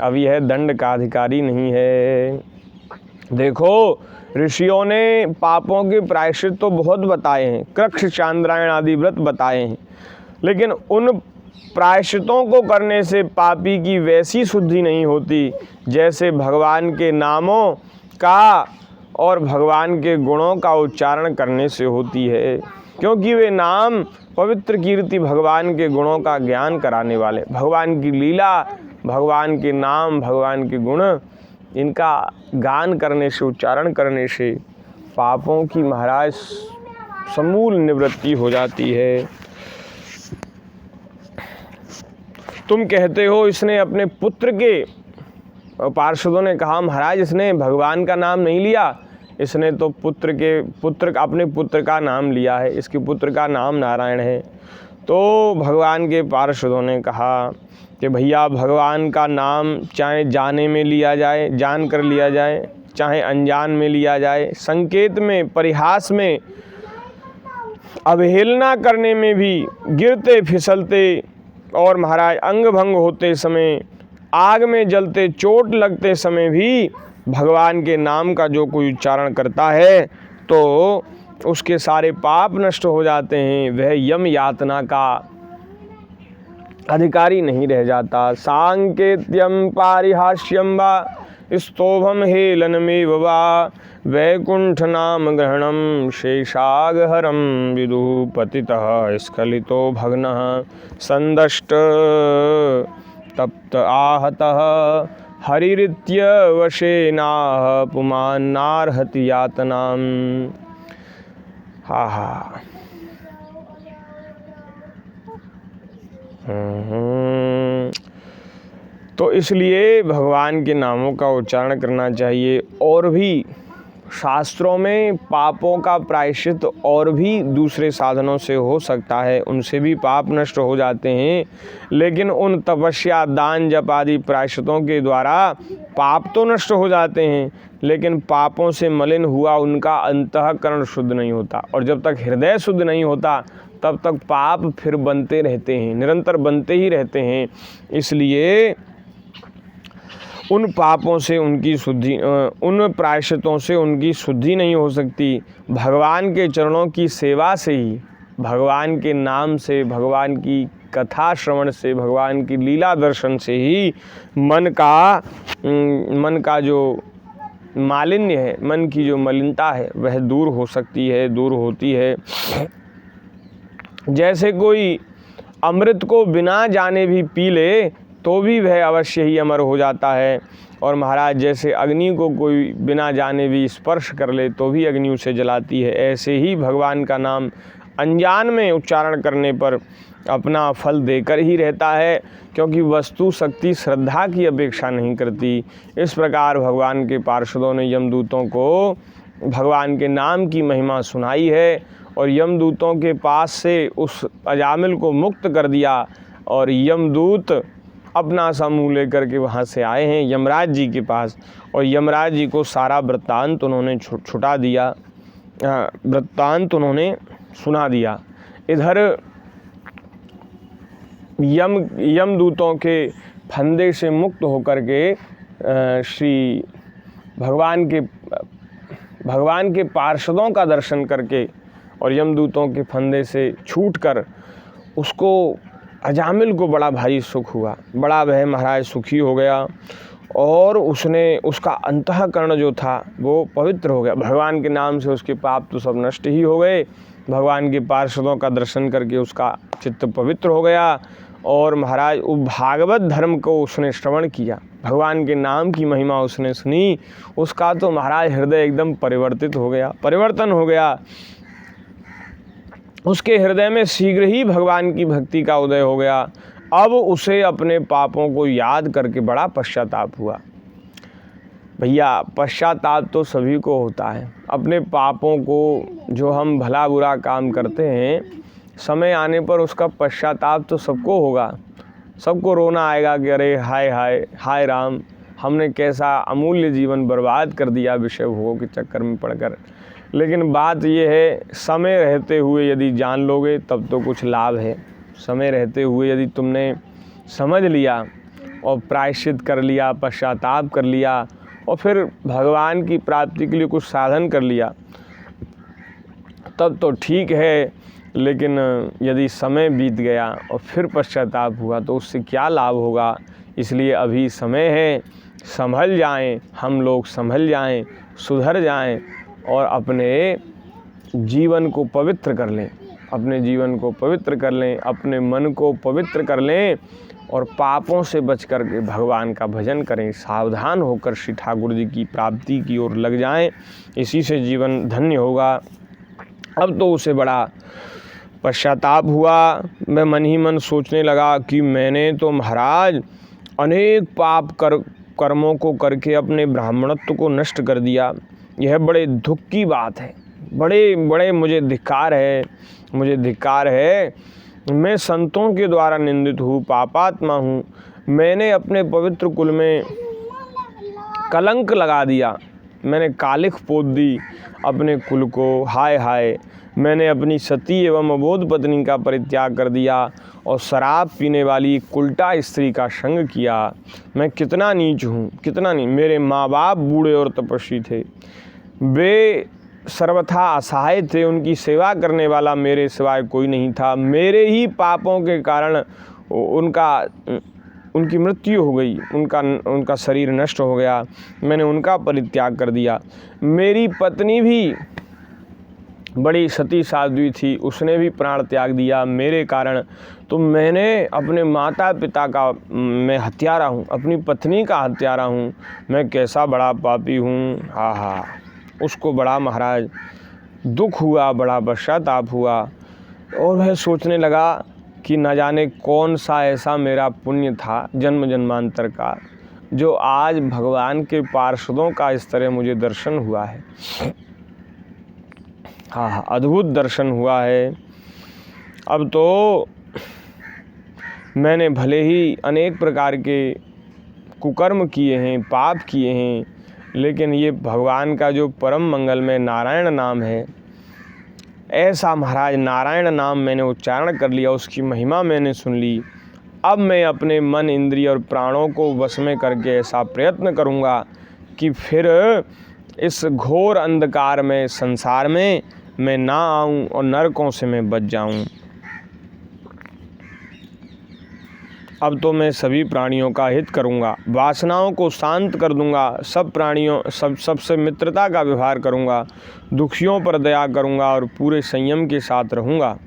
अब यह दंड का अधिकारी नहीं है। देखो, ऋषियों ने पापों के प्रायश्चित तो बहुत बताए हैं, कृक्ष, चांद्रायण आदि व्रत बताए हैं, लेकिन उन प्रायश्चितों को करने से पापी की वैसी शुद्धि नहीं होती जैसे भगवान के नामों का और भगवान के गुणों का उच्चारण करने से होती है। क्योंकि वे नाम पवित्र कीर्ति भगवान के गुणों का ज्ञान कराने वाले, भगवान की लीला, भगवान के नाम, भगवान के गुण, इनका गान करने से, उच्चारण करने से पापों की महाराज समूल निवृत्ति हो जाती है। तुम कहते हो इसने अपने पुत्र के पार्षदों ने कहा महाराज इसने भगवान का नाम नहीं लिया, इसने तो अपने पुत्र का नाम लिया है, इसके पुत्र का नाम नारायण है। तो भगवान के पार्षदों ने कहा कि भैया भगवान का नाम चाहे जाने में लिया जाए, जान कर लिया जाए, चाहे अनजान में लिया जाए, संकेत में, परिहास में, अवहेलना करने में भी, गिरते फिसलते और महाराज अंग भंग होते समय, आग में जलते चोट लगते समय भी भगवान के नाम का जो कोई उच्चारण करता है तो उसके सारे पाप नष्ट हो जाते हैं, वह यम यातना का अधिकारी नहीं रह जाता। सांकेत्यम पारिहास्यम वा स्तोभम हेलनमेव वा वैकुंठ नाम ग्रहणम शेषागहरम विदुः पतितः स्खलितो भग्नः संदष्ट तप्त आहतः हरिरित्यवशेनाह पुमान्नार्हति यातनाम। हा हा। तो इसलिए भगवान के नामों का उच्चारण करना चाहिए। और भी शास्त्रों में पापों का प्रायश्चित और भी दूसरे साधनों से हो सकता है, उनसे भी पाप नष्ट हो जाते हैं, लेकिन उन तपस्या, दान, जप आदि प्रायश्चितों के द्वारा पाप तो नष्ट हो जाते हैं, लेकिन पापों से मलिन हुआ उनका अंतःकरण शुद्ध नहीं होता। और जब तक हृदय शुद्ध नहीं होता तब तक पाप फिर बनते रहते हैं, निरंतर बनते ही रहते हैं। इसलिए उन पापों से उनकी शुद्धि, उन प्रायश्चितों से उनकी शुद्धि नहीं हो सकती। भगवान के चरणों की सेवा से ही, भगवान के नाम से, भगवान की कथा श्रवण से, भगवान की लीला दर्शन से ही मन का जो मालिन्य है, मन की जो मलिनता है वह दूर हो सकती है, दूर होती है। जैसे कोई अमृत को बिना जाने भी पी ले तो भी वह अवश्य ही अमर हो जाता है। और महाराज जैसे अग्नि को कोई बिना जाने भी स्पर्श कर ले तो भी अग्नि उसे जलाती है, ऐसे ही भगवान का नाम अनजान में उच्चारण करने पर अपना फल देकर ही रहता है, क्योंकि वस्तु शक्ति श्रद्धा की अपेक्षा नहीं करती। इस प्रकार भगवान के पार्षदों ने यमदूतों को भगवान के नाम की महिमा सुनाई है और यमदूतों के पास से उस अजामिल को मुक्त कर दिया। और यमदूत अपना समूह लेकर के वहाँ से आए हैं यमराज जी के पास, और यमराज जी को सारा वृत्तांत उन्होंने छुटा दिया, वृत्तांत उन्होंने सुना दिया। इधर यमदूतों के फंदे से मुक्त होकर के श्री भगवान के पार्षदों का दर्शन करके और यमदूतों के फंदे से छूटकर उसको, अजामिल को बड़ा भारी सुख हुआ, बड़ा वह महाराज सुखी हो गया और उसका अंतःकरण जो था वो पवित्र हो गया। भगवान के नाम से उसके पाप तो सब नष्ट ही हो गए, भगवान के पार्षदों का दर्शन करके उसका चित्त पवित्र हो गया और महाराज वो भागवत धर्म को उसने श्रवण किया, भगवान के नाम की महिमा उसने सुनी, उसका तो महाराज हृदय एकदम परिवर्तन हो गया। उसके हृदय में शीघ्र ही भगवान की भक्ति का उदय हो गया। अब उसे अपने पापों को याद करके बड़ा पश्चाताप हुआ। भैया पश्चाताप तो सभी को होता है, अपने पापों को जो हम भला बुरा काम करते हैं समय आने पर उसका पश्चाताप तो सबको होगा, सबको रोना आएगा कि अरे हाय हाय हाय राम, हमने कैसा अमूल्य जीवन बर्बाद कर दिया विषय भोगों के चक्कर में पड़कर। लेकिन बात यह है, समय रहते हुए यदि जान लोगे तब तो कुछ लाभ है। समय रहते हुए यदि तुमने समझ लिया और प्रायश्चित कर लिया, पश्चाताप कर लिया और फिर भगवान की प्राप्ति के लिए कुछ साधन कर लिया तब तो ठीक है, लेकिन यदि समय बीत गया और फिर पश्चाताप हुआ तो उससे क्या लाभ होगा। इसलिए अभी समय है, संभल जाएं, हम लोग संभल जाएं, सुधर जाएं और अपने जीवन को पवित्र कर लें, अपने जीवन को पवित्र कर लें, अपने मन को पवित्र कर लें और पापों से बच कर के भगवान का भजन करें। सावधान होकर श्री ठाकुर जी की प्राप्ति की ओर लग जाएं, इसी से जीवन धन्य होगा। अब तो उसे बड़ा पश्चाताप हुआ। मैं मन ही मन सोचने लगा कि मैंने तो महाराज अनेक पाप कर्मों को करके अपने ब्राह्मणत्व को नष्ट कर दिया। यह बड़े दुख की बात है, बड़े मुझे धिक्कार है। मैं संतों के द्वारा निंदित हूँ, पापात्मा हूँ। मैंने अपने पवित्र कुल में कलंक लगा दिया, मैंने कालिख पोत दी अपने कुल को। हाय हाय, मैंने अपनी सती एवं अबोध पत्नी का परित्याग कर दिया और शराब पीने वाली कुलटा स्त्री का संग किया। मैं कितना नीच हूँ, कितना नहीं। मेरे माँ बाप बूढ़े और तपस्वी थे, वे सर्वथा असहाय थे, उनकी सेवा करने वाला मेरे सिवाय कोई नहीं था। मेरे ही पापों के कारण उनकी मृत्यु हो गई, उनका शरीर नष्ट हो गया, मैंने उनका परित्याग कर दिया। मेरी पत्नी भी बड़ी सती साध्वी थी, उसने भी प्राण त्याग दिया मेरे कारण। तो मैंने अपने माता पिता का मैं हत्यारा हूँ, अपनी पत्नी का हत्यारा हूँ। मैं कैसा बड़ा पापी हूँ। हा, उसको बड़ा महाराज दुख हुआ, बड़ा पश्चाताप हुआ और वह सोचने लगा कि न जाने कौन सा ऐसा मेरा पुण्य था जन्म जन्मांतर का, जो आज भगवान के पार्षदों का इस तरह मुझे दर्शन हुआ है। हाँ, अद्भुत दर्शन हुआ है। अब तो मैंने भले ही अनेक प्रकार के कुकर्म किए हैं, पाप किए हैं, लेकिन ये भगवान का जो परम मंगलमय नारायण नाम है, ऐसा महाराज नारायण नाम मैंने उच्चारण कर लिया, उसकी महिमा मैंने सुन ली। अब मैं अपने मन, इंद्रिय और प्राणों को वश में करके ऐसा प्रयत्न करूँगा कि फिर इस घोर अंधकार में, संसार में मैं ना आऊँ और नरकों से मैं बच जाऊँ। अब तो मैं सभी प्राणियों का हित करूँगा, वासनाओं को शांत कर दूँगा, सब प्राणियों सबसे मित्रता का व्यवहार करूँगा, दुखियों पर दया करूँगा और पूरे संयम के साथ रहूँगा।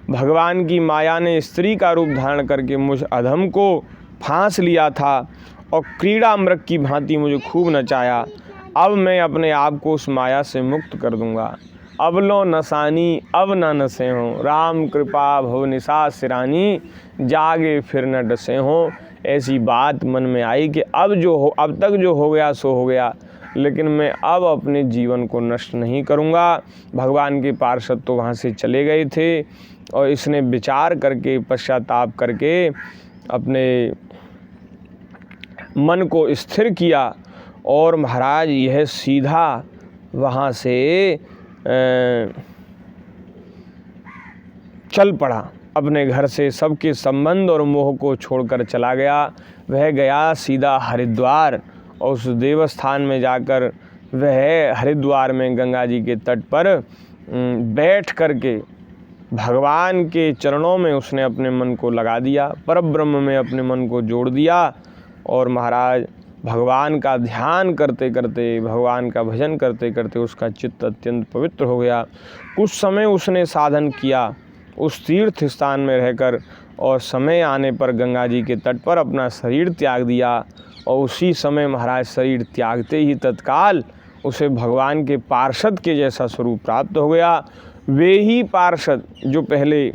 भगवान की माया ने स्त्री का रूप धारण करके मुझ अधम को फांस लिया था और क्रीड़ा मृग की भांति मुझे खूब नचाया। अब मैं अपने आप को उस माया से मुक्त कर दूँगा। अब लो नसानी अब न नसे हों, राम कृपा भव निशा सिरानी, जागे फिर न डसे हों। ऐसी बात मन में आई कि अब तक जो हो गया सो हो गया, लेकिन मैं अब अपने जीवन को नष्ट नहीं करूँगा। भगवान के पार्षद तो वहाँ से चले गए थे और इसने विचार करके, पश्चाताप करके अपने मन को स्थिर किया और महाराज यह सीधा वहाँ से चल पड़ा। अपने घर से सबके संबंध और मोह को छोड़कर चला गया। वह गया सीधा हरिद्वार और उस देवस्थान में जाकर वह हरिद्वार में गंगा जी के तट पर बैठ करके भगवान के चरणों में उसने अपने मन को लगा दिया, परब्रह्म में अपने मन को जोड़ दिया और महाराज भगवान का ध्यान करते करते, भगवान का भजन करते करते उसका चित्त अत्यंत पवित्र हो गया। कुछ समय उसने साधन किया उस तीर्थ स्थान में रहकर और समय आने पर गंगा जी के तट पर अपना शरीर त्याग दिया और उसी समय महाराज शरीर त्यागते ही तत्काल उसे भगवान के पार्षद के जैसा स्वरूप प्राप्त हो गया। वे ही पार्षद जो पहले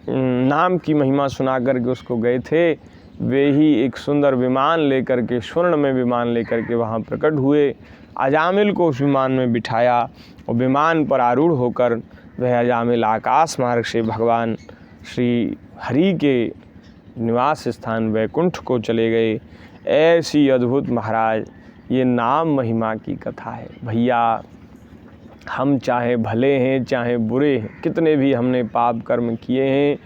नाम की महिमा सुना करके उसको गए थे, वे ही एक सुंदर विमान लेकर के, स्वर्ण में विमान लेकर के वहाँ प्रकट हुए। अजामिल को उस विमान में बिठाया और विमान पर आरूढ़ होकर वह अजामिल आकाश मार्ग से भगवान श्री हरि के निवास स्थान वैकुंठ को चले गए। ऐसी अद्भुत महाराज ये नाम महिमा की कथा है। भैया, हम चाहे भले हैं चाहे बुरे हैं, कितने भी हमने पाप कर्म किए हैं,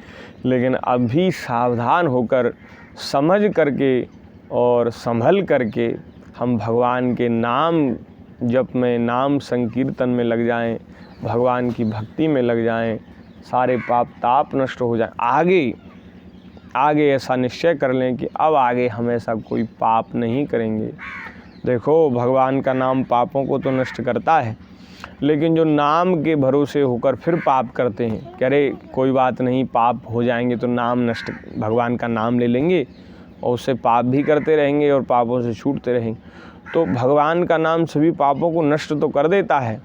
लेकिन अभी सावधान होकर, समझ करके और संभल करके हम भगवान के नाम जप में, नाम संकीर्तन में लग जाएं, भगवान की भक्ति में लग जाएं, सारे पाप ताप नष्ट हो जाएं। आगे ऐसा निश्चय कर लें कि अब आगे हम ऐसा कोई पाप नहीं करेंगे। देखो, भगवान का नाम पापों को तो नष्ट करता है, लेकिन जो नाम के भरोसे होकर फिर पाप करते हैं, कह रहे कोई बात नहीं, पाप हो जाएंगे तो नाम नष्ट, भगवान का नाम ले लेंगे और उससे पाप भी करते रहेंगे और पापों से छूटते रहेंगे। तो भगवान का नाम सभी पापों को नष्ट तो कर देता है,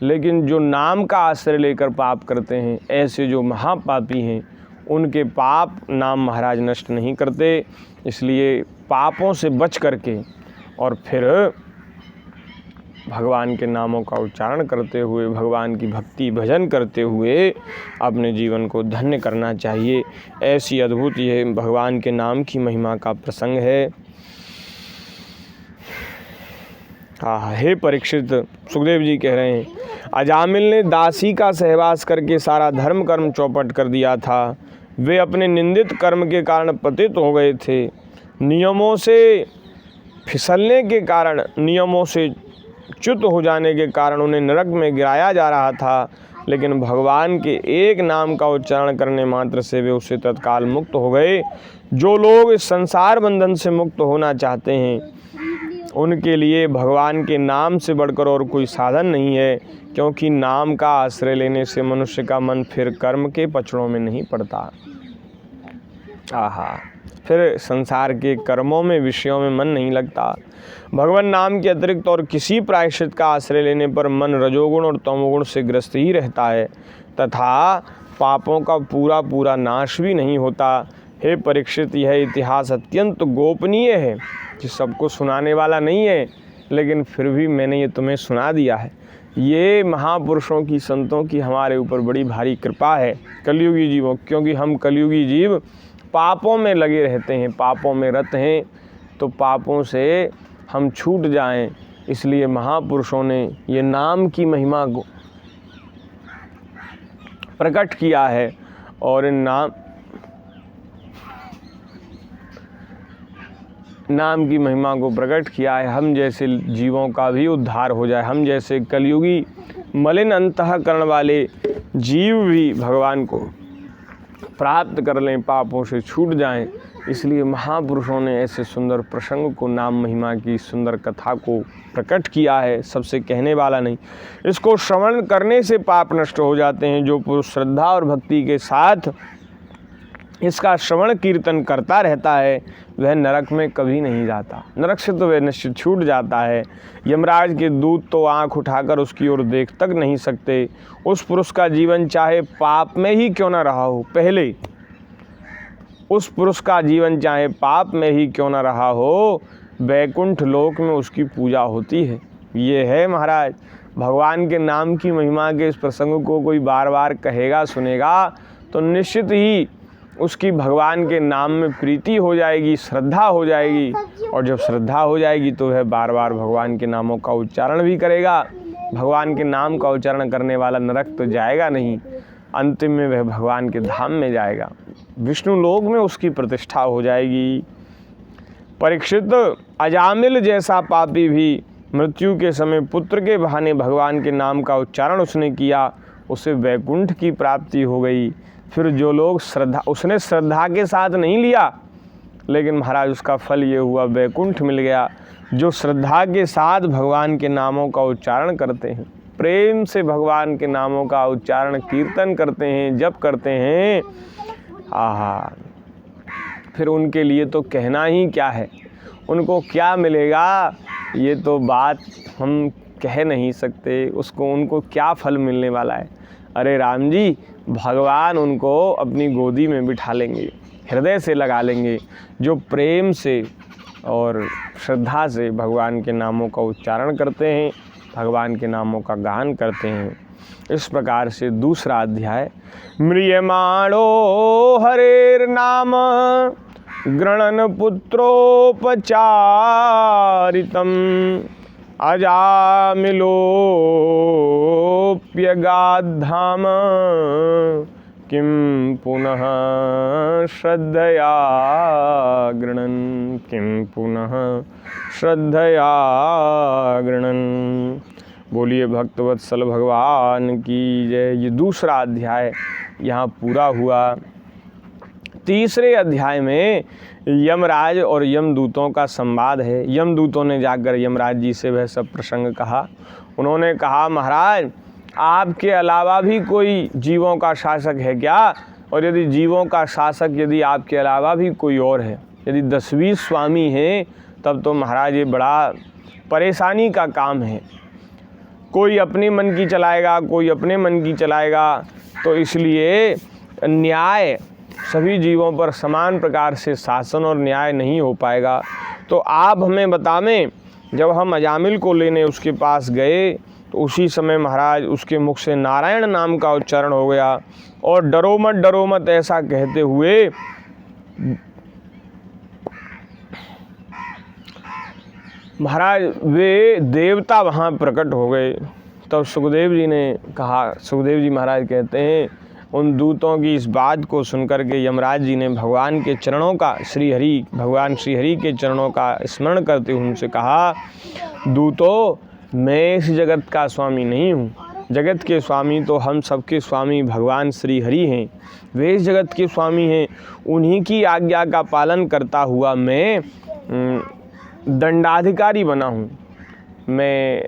लेकिन जो नाम का आश्रय लेकर पाप करते हैं, ऐसे जो महापापी हैं, उनके पाप नाम महाराज नष्ट नहीं करते। इसलिए पापों से बच करके और फिर भगवान के नामों का उच्चारण करते हुए, भगवान की भक्ति भजन करते हुए अपने जीवन को धन्य करना चाहिए। ऐसी अद्भुत यह भगवान के नाम की महिमा का प्रसंग है। हे परीक्षित, सुखदेव जी कह रहे हैं, अजामिल ने दासी का सहवास करके सारा धर्म कर्म चौपट कर दिया था। वे अपने निंदित कर्म के कारण पतित हो गए थे। नियमों से फिसलने के कारण, नियमों से च्युत हो जाने के कारण उन्हें नरक में गिराया जा रहा था, लेकिन भगवान के एक नाम का उच्चारण करने मात्र से वे उससे तत्काल मुक्त हो गए। जो लोग इस संसार बंधन से मुक्त होना चाहते हैं, उनके लिए भगवान के नाम से बढ़कर और कोई साधन नहीं है, क्योंकि नाम का आश्रय लेने से मनुष्य का मन फिर कर्म के पचड़ों में नहीं पड़ता। फिर संसार के कर्मों में, विषयों में मन नहीं लगता। भगवान नाम के अतिरिक्त और किसी प्रायश्चित का आश्रय लेने पर मन रजोगुण और तमोगुण से ग्रस्त ही रहता है तथा पापों का पूरा पूरा नाश भी नहीं होता। हे परीक्षित, यह इतिहास अत्यंत गोपनीय है, कि सबको सुनाने वाला नहीं है, लेकिन फिर भी मैंने ये तुम्हें सुना दिया है। ये महापुरुषों की, संतों की हमारे ऊपर बड़ी भारी कृपा है कलयुगी जीवों, क्योंकि हम कलयुगी जीव पापों में लगे रहते हैं, पापों में रत हैं, तो पापों से हम छूट जाएं, इसलिए महापुरुषों ने ये नाम की महिमा को प्रकट किया है। और इन नाम की महिमा को प्रकट किया है, हम जैसे जीवों का भी उद्धार हो जाए, हम जैसे कलयुगी मलिन अंतःकरण वाले जीव भी भगवान को प्राप्त कर लें, पापों से छूट जाएं। इसलिए महापुरुषों ने ऐसे सुंदर प्रसंग को, नाम महिमा की सुंदर कथा को प्रकट किया है, सबसे कहने वाला नहीं। इसको श्रवण करने से पाप नष्ट हो जाते हैं। जो पुरुष श्रद्धा और भक्ति के साथ इसका श्रवण कीर्तन करता रहता है, वह नरक में कभी नहीं जाता, नरक से तो वह निश्चित छूट जाता है। यमराज के दूत तो आंख उठाकर उसकी ओर देख तक नहीं सकते। उस पुरुष का जीवन चाहे पाप में ही क्यों न रहा हो, पहले उस पुरुष का जीवन चाहे पाप में ही क्यों न रहा हो, वैकुंठ लोक में उसकी पूजा होती है। ये है महाराज भगवान के नाम की महिमा के इस प्रसंग को कोई बार बार कहेगा, सुनेगा, तो निश्चित ही उसकी भगवान के नाम में प्रीति हो जाएगी, श्रद्धा हो जाएगी, और जब श्रद्धा हो जाएगी तो वह बार बार भगवान के नामों का उच्चारण भी करेगा। भगवान के नाम का उच्चारण करने वाला नरक तो जाएगा नहीं, अंतिम में वह भगवान के धाम में जाएगा, विष्णु लोक में उसकी प्रतिष्ठा हो जाएगी। परीक्षित, अजामिल जैसा पापी भी मृत्यु के समय पुत्र के बहाने भगवान के नाम का उच्चारण उसने किया, उसे वैकुंठ की प्राप्ति हो गई। फिर जो लोग उसने श्रद्धा के साथ नहीं लिया, लेकिन महाराज उसका फल ये हुआ, वैकुंठ मिल गया। जो श्रद्धा के साथ भगवान के नामों का उच्चारण करते हैं, प्रेम से भगवान के नामों का उच्चारण कीर्तन करते हैं, जप करते हैं, फिर उनके लिए तो कहना ही क्या है, उनको क्या मिलेगा ये तो बात हम कह नहीं सकते। उनको क्या फल मिलने वाला है। अरे राम जी, भगवान उनको अपनी गोदी में बिठा लेंगे, हृदय से लगा लेंगे। जो प्रेम से और श्रद्धा से भगवान के नामों का उच्चारण करते हैं, भगवान के नामों का गान करते हैं। इस प्रकार से दूसरा अध्याय, म्रियमाणो हरेर नाम गृणन पुत्रोपचारितम अजामिलोप्यगाद्धाम किं पुनः श्रद्धया गृणन्, किं पुनः श्रद्धया गृणन्। बोलिए भक्तवत्सल भगवान की जय। ये दूसरा अध्याय यहाँ पूरा हुआ। तीसरे अध्याय में यमराज और यमदूतों का संवाद है। यमदूतों ने जाकर यमराज जी से वह सब प्रसंग कहा। उन्होंने कहा, महाराज आपके अलावा भी कोई जीवों का शासक है क्या? और यदि जीवों का शासक यदि आपके अलावा भी कोई और है, यदि 10-20 स्वामी हैं, तब तो महाराज ये बड़ा परेशानी का काम है। कोई अपने मन की चलाएगा, कोई अपने मन की चलाएगा, तो इसलिए न्याय सभी जीवों पर समान प्रकार से शासन और न्याय नहीं हो पाएगा। तो आप हमें बतावें जब हम अजामिल को लेने उसके पास गए तो उसी समय महाराज उसके मुख से नारायण नाम का उच्चारण हो गया और डरो मत ऐसा कहते हुए महाराज वे देवता वहाँ प्रकट हो गए। तब सुखदेव जी ने कहा, सुखदेव जी महाराज कहते हैं उन दूतों की इस बात को सुनकर के यमराज जी ने भगवान के चरणों का भगवान श्री हरि के चरणों का स्मरण करते हुए उनसे कहा, दूतों मैं इस जगत का स्वामी नहीं हूँ, जगत के स्वामी तो हम सबके स्वामी भगवान श्री हरि हैं, वे इस जगत के स्वामी हैं। उन्हीं की आज्ञा का पालन करता हुआ मैं दंडाधिकारी बना हूँ, मैं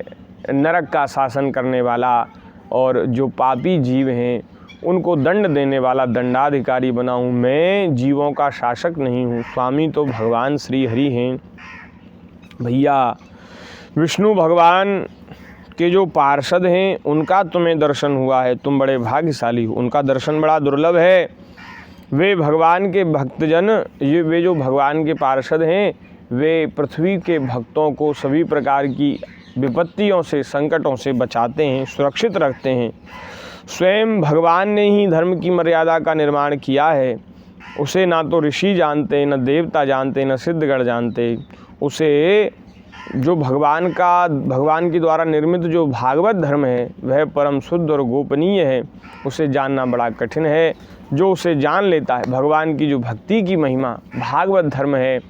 नरक का शासन करने वाला और जो पापी जीव हैं उनको दंड देने वाला दंडाधिकारी बना हूँ, मैं जीवों का शासक नहीं हूँ, स्वामी तो भगवान श्री हरि हैं। भैया विष्णु भगवान के जो पार्षद हैं उनका तुम्हें दर्शन हुआ है, तुम बड़े भाग्यशाली हो, उनका दर्शन बड़ा दुर्लभ है। वे भगवान के भक्तजन, वे जो भगवान के पार्षद हैं वे पृथ्वी के भक्तों को सभी प्रकार की विपत्तियों से, संकटों से बचाते हैं, सुरक्षित रखते हैं। स्वयं भगवान ने ही धर्म की मर्यादा का निर्माण किया है, उसे ना तो ऋषि जानते, न देवता जानते, न सिद्धगण जानते। उसे जो भगवान के द्वारा निर्मित जो भागवत धर्म है वह परम शुद्ध और गोपनीय है, उसे जानना बड़ा कठिन है। जो उसे जान लेता है, भगवान की जो भक्ति की महिमा भागवत धर्म है,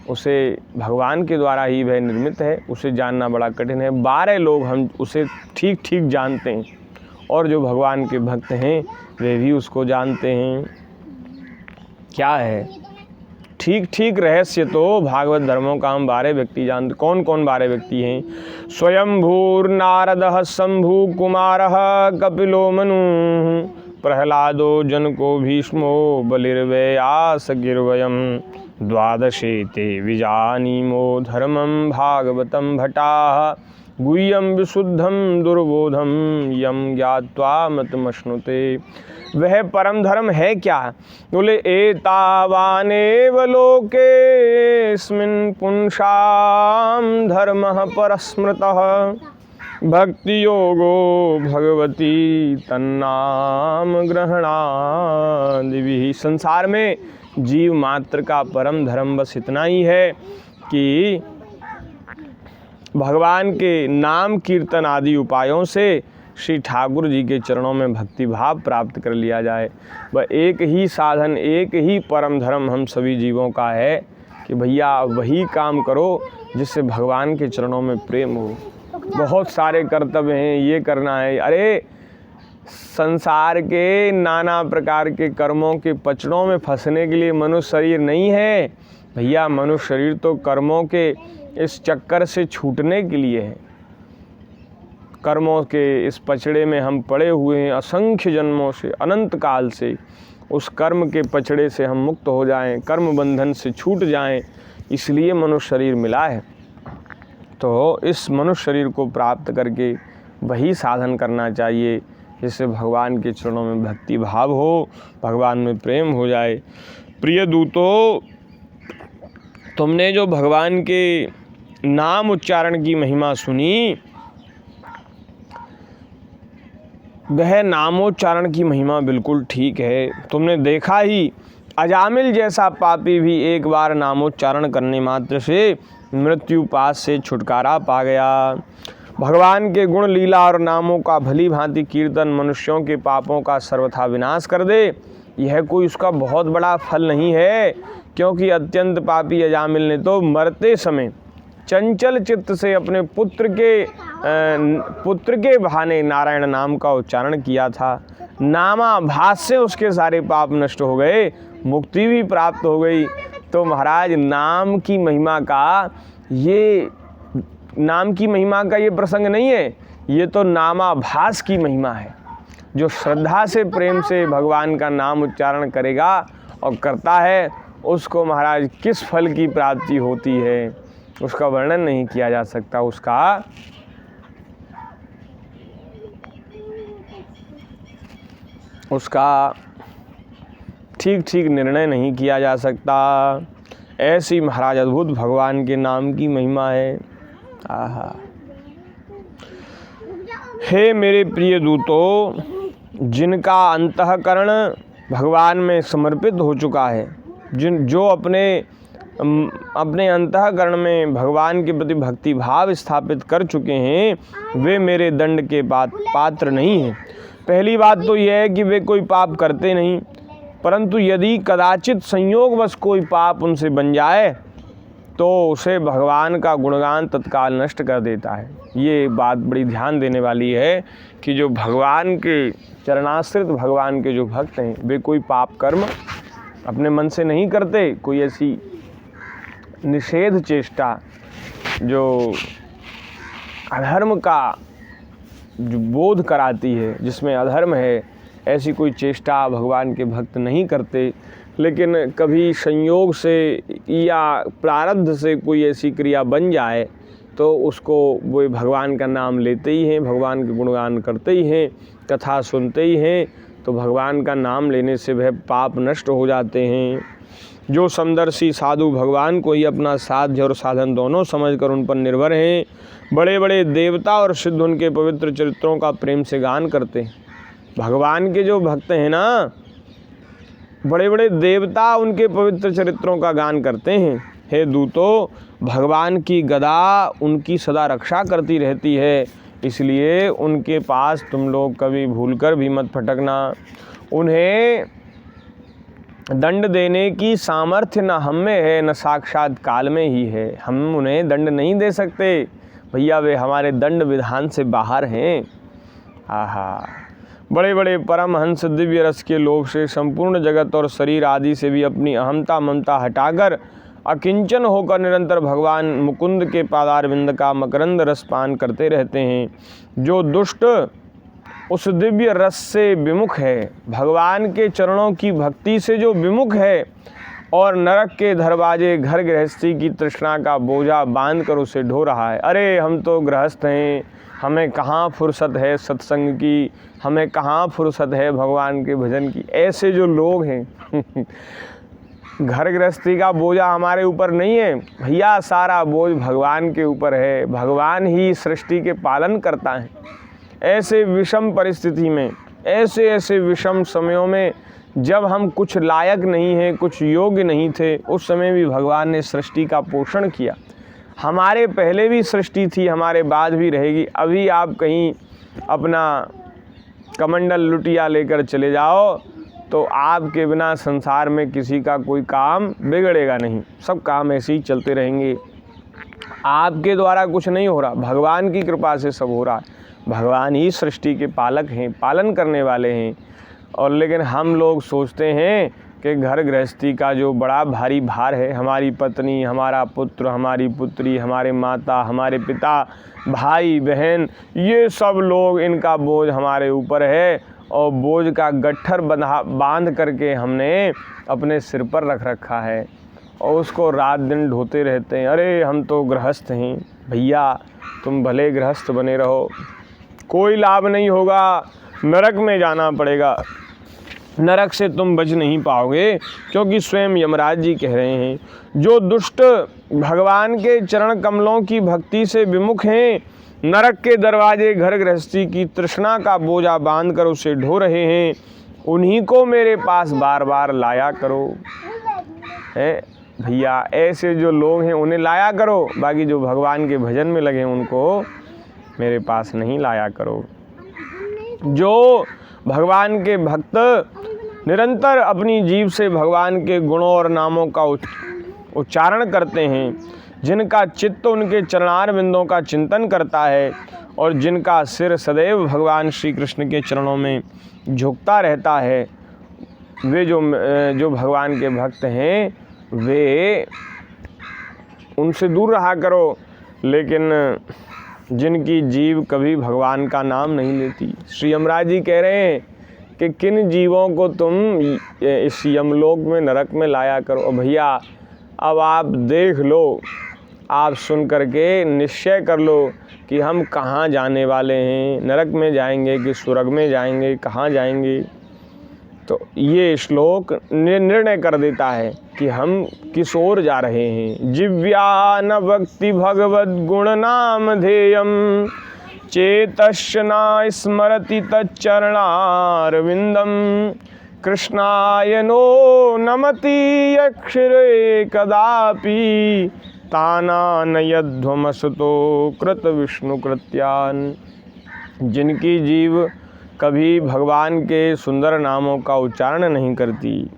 उसे भगवान के द्वारा ही वह निर्मित है, उसे जानना बड़ा कठिन है। 12 लोग हम उसे ठीक ठीक जानते हैं और जो भगवान के भक्त हैं वे भी उसको जानते हैं। क्या है ठीक ठीक रहस्य तो भागवत धर्मों का हम 12 व्यक्ति जानते। कौन कौन 12 व्यक्ति हैं? स्वयंभूर नारदः शंभु कुमारः कपिलो मनु प्रहलादो जनको भीष्मो बलिर्व्यास गिर्वयम् द्वादशे ते विजानीमो धर्मं भागवतं भटाः गुह्यं विशुद्धं दुर्बोधं यं ज्ञात्वा मतमश्नुते। वह परम धर्म है क्या? बोले एतावानेव लोकेऽस्मिन् पुंसां धर्मः परस्मृतः भक्ति योगो भगवती तन्नाम ग्रहणादिभिः। संसार में जीव मात्र का परम धर्म बस इतना ही है कि भगवान के नाम कीर्तन आदि उपायों से श्री ठाकुर जी के चरणों में भक्ति भाव प्राप्त कर लिया जाए। वह एक ही साधन, एक ही परम धर्म हम सभी जीवों का है कि भैया वही काम करो जिससे भगवान के चरणों में प्रेम हो। बहुत सारे कर्तव्य हैं, ये करना है, अरे संसार के नाना प्रकार के कर्मों के पचड़ों में फंसने के लिए मनुष्य शरीर नहीं है भैया। मनुष्य शरीर तो कर्मों के इस चक्कर से छूटने के लिए है। कर्मों के इस पचड़े में हम पड़े हुए हैं असंख्य जन्मों से, अनंत काल से। उस कर्म के पचड़े से हम मुक्त हो जाएं, कर्म बंधन से छूट जाएं, इसलिए मनुष्य शरीर मिला है। तो इस मनुष्य शरीर को प्राप्त करके वही साधन करना चाहिए जिससे भगवान के चरणों में भक्ति भाव हो, भगवान में प्रेम हो जाए। प्रिय दूतों, तुमने जो भगवान के नाम उच्चारण की महिमा सुनी, वह नामोच्चारण की महिमा बिल्कुल ठीक है। तुमने देखा ही अजामिल जैसा पापी भी एक बार नामोच्चारण करने मात्र से मृत्यु पास से छुटकारा पा गया। भगवान के गुण लीला और नामों का भली भांति कीर्तन मनुष्यों के पापों का सर्वथा विनाश कर दे, यह कोई उसका बहुत बड़ा फल नहीं है। क्योंकि अत्यंत पापी अजामिल ने तो मरते समय चंचल चित्त से अपने पुत्र के बहाने नारायण नाम का उच्चारण किया था। नामाभास से उसके सारे पाप नष्ट हो गए, मुक्ति भी प्राप्त हो गई। तो महाराज नाम की महिमा का ये प्रसंग नहीं है, ये तो नामाभास की महिमा है। जो श्रद्धा से प्रेम से भगवान का नाम उच्चारण करेगा और करता है, उसको महाराज किस फल की प्राप्ति होती है उसका वर्णन नहीं किया जा सकता, उसका ठीक ठीक निर्णय नहीं किया जा सकता। ऐसी महाराज अद्भुत भगवान के नाम की महिमा है। आहा। हे मेरे प्रिय दूतों, जिनका अंतःकरण भगवान में समर्पित हो चुका है, जो अपने अंतःकरण में भगवान के प्रति भक्ति भाव स्थापित कर चुके हैं, वे मेरे दंड के पात्र नहीं हैं। पहली बात तो यह है कि वे कोई पाप करते नहीं, परंतु यदि कदाचित संयोगवश कोई पाप उनसे बन जाए तो उसे भगवान का गुणगान तत्काल नष्ट कर देता है। ये बात बड़ी ध्यान देने वाली है कि जो भगवान के चरणाश्रित भगवान के जो भक्त हैं, वे कोई पाप कर्म अपने मन से नहीं करते। कोई ऐसी निषेध चेष्टा जो अधर्म का जो बोध कराती है, जिसमें अधर्म है, ऐसी कोई चेष्टा भगवान के भक्त नहीं करते। लेकिन कभी संयोग से या प्रारब्ध से कोई ऐसी क्रिया बन जाए तो उसको वो भगवान का नाम लेते ही हैं, भगवान के गुणगान करते ही हैं, कथा सुनते ही हैं, तो भगवान का नाम लेने से वह पाप नष्ट हो जाते हैं। जो समदर्शी साधु भगवान को ही अपना साध्य और साधन दोनों समझकर उन पर निर्भर हैं, बड़े बड़े देवता और सिद्ध उनके पवित्र चरित्रों का प्रेम से गान करते हैं। भगवान के जो भक्त हैं ना, बड़े बड़े देवता उनके पवित्र चरित्रों का गान करते हैं। हे दूतों, भगवान की गदा उनकी सदा रक्षा करती रहती है, इसलिए उनके पास तुम लोग कभी भूलकर भी मत भटकना। उन्हें दंड देने की सामर्थ्य न हम में है, न साक्षात काल में ही है। हम उन्हें दंड नहीं दे सकते भैया, वे हमारे दंड विधान से बाहर हैं। आहा। बड़े बड़े परमहंस दिव्य रस के लोभ से संपूर्ण जगत और शरीर आदि से भी अपनी अहमता ममता हटाकर अकिंचन होकर निरंतर भगवान मुकुंद के पादारविंद का मकरंद रस पान करते रहते हैं। जो दुष्ट उस दिव्य रस से विमुख है, भगवान के चरणों की भक्ति से जो विमुख है और नरक के दरवाजे घर गृहस्थी की तृष्णा का बोझा बांध कर उसे ढो रहा है। अरे हम तो गृहस्थ हैं, हमें कहाँ फुर्सत है सत्संग की, हमें कहाँ फुर्सत है भगवान के भजन की। ऐसे जो लोग हैं घर गृहस्थी का बोझा हमारे ऊपर नहीं है भैया, सारा बोझ भगवान के ऊपर है। भगवान ही सृष्टि के पालन करता है। ऐसे विषम परिस्थिति में, ऐसे विषम समयों में जब हम कुछ लायक नहीं हैं, कुछ योग्य नहीं थे, उस समय भी भगवान ने सृष्टि का पोषण किया। हमारे पहले भी सृष्टि थी, हमारे बाद भी रहेगी। अभी आप कहीं अपना कमंडल लुटिया लेकर चले जाओ तो आपके बिना संसार में किसी का कोई काम बिगड़ेगा नहीं, सब काम ऐसे ही चलते रहेंगे। आपके द्वारा कुछ नहीं हो रहा, भगवान की कृपा से सब हो रहा है। भगवान ही सृष्टि के पालक हैं, पालन करने वाले हैं। और लेकिन हम लोग सोचते हैं कि घर गृहस्थी का जो बड़ा भारी भार है, हमारी पत्नी, हमारा पुत्र, हमारी पुत्री, हमारे माता, हमारे पिता, भाई बहन, ये सब लोग, इनका बोझ हमारे ऊपर है और बोझ का गट्ठर बांध करके हमने अपने सिर पर रख रखा है और उसको रात दिन ढोते रहते हैं। अरे हम तो गृहस्थ हैं भैया, तुम भले गृहस्थ बने रहो, कोई लाभ नहीं होगा, नरक में जाना पड़ेगा। नरक से तुम बच नहीं पाओगे, क्योंकि स्वयं यमराज जी कह रहे हैं, जो दुष्ट भगवान के चरण कमलों की भक्ति से विमुख हैं, नरक के दरवाजे घर गृहस्थी की तृष्णा का बोझा बांध कर उसे ढो रहे हैं, उन्हीं को मेरे पास बार बार लाया करो। है भैया, ऐसे जो लोग हैं उन्हें लाया करो, बाकी जो भगवान के भजन में लगे उनको मेरे पास नहीं लाया करो। जो भगवान के भक्त निरंतर अपनी जीभ से भगवान के गुणों और नामों का उच्चारण करते हैं, जिनका चित्त उनके चरणार बिंदों का चिंतन करता है और जिनका सिर सदैव भगवान श्री कृष्ण के चरणों में झुकता रहता है, वे जो भगवान के भक्त हैं, वे उनसे दूर रहा करो। लेकिन जिनकी जीव कभी भगवान का नाम नहीं लेती, श्री यमराज जी कह रहे हैं कि किन जीवों को तुम इस यमलोक में, नरक में लाया करो। भैया अब आप देख लो, आप सुन करके निश्चय कर लो कि हम कहाँ जाने वाले हैं, नरक में जाएंगे कि स्वर्ग में जाएंगे, कहाँ जाएंगे। तो ये श्लोक निर्णय कर देता है कि हम किस ओर जा रहे हैं। जिव्या न भक्ति भगवद गुण नाम ध्येयम चेतश्च न स्मरति तच्चरणारविंदम कृष्णाय नो नमति अक्षरे कदापि तानानयध्वमसतो कृत विष्णु कृत्यान। जिनकी जीव कभी भगवान के सुंदर नामों का उच्चारण नहीं करती,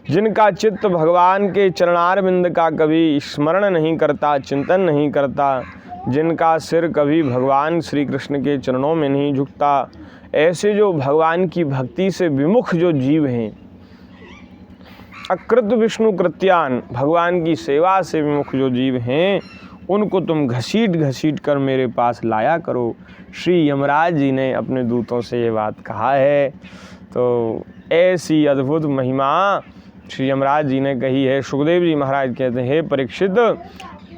जिनका चित्त भगवान के चरणारविंद का कभी स्मरण नहीं करता, चिंतन नहीं करता, जिनका सिर कभी भगवान श्री कृष्ण के चरणों में नहीं झुकता, ऐसे जो भगवान की भक्ति से विमुख जो जीव हैं, अकृत विष्णु कृत्यान, भगवान की सेवा से विमुख जो जीव हैं, उनको तुम घसीट घसीट कर मेरे पास लाया करो। श्री यमराज जी ने अपने दूतों से ये बात कहा है। तो ऐसी अद्भुत महिमा श्री यमराज जी ने कही है। सुखदेव जी महाराज कहते हैं, हे परीक्षित,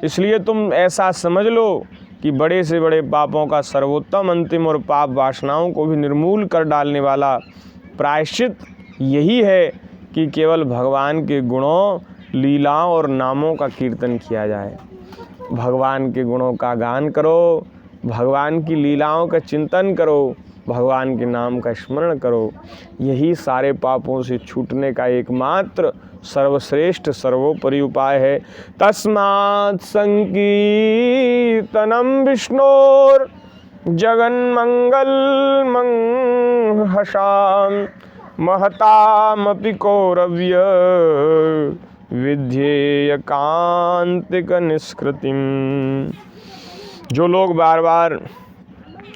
इसलिए तुम ऐसा समझ लो कि बड़े से बड़े पापों का सर्वोत्तम, अंतिम और पाप वासनाओं को भी निर्मूल कर डालने वाला प्रायश्चित यही है कि केवल भगवान के गुणों, लीलाओं और नामों का कीर्तन किया जाए। भगवान के गुणों का गान करो, भगवान की लीलाओं का चिंतन करो, भगवान के नाम का स्मरण करो। यही सारे पापों से छूटने का एकमात्र सर्वश्रेष्ठ सर्वोपरि उपाय है। तस्मात् संकीर्तनम विष्णोर जगन्मंगल मंहसाम महतामपि कौरव्य विध्येय कांतिक निष्कृतिम। जो लोग बार बार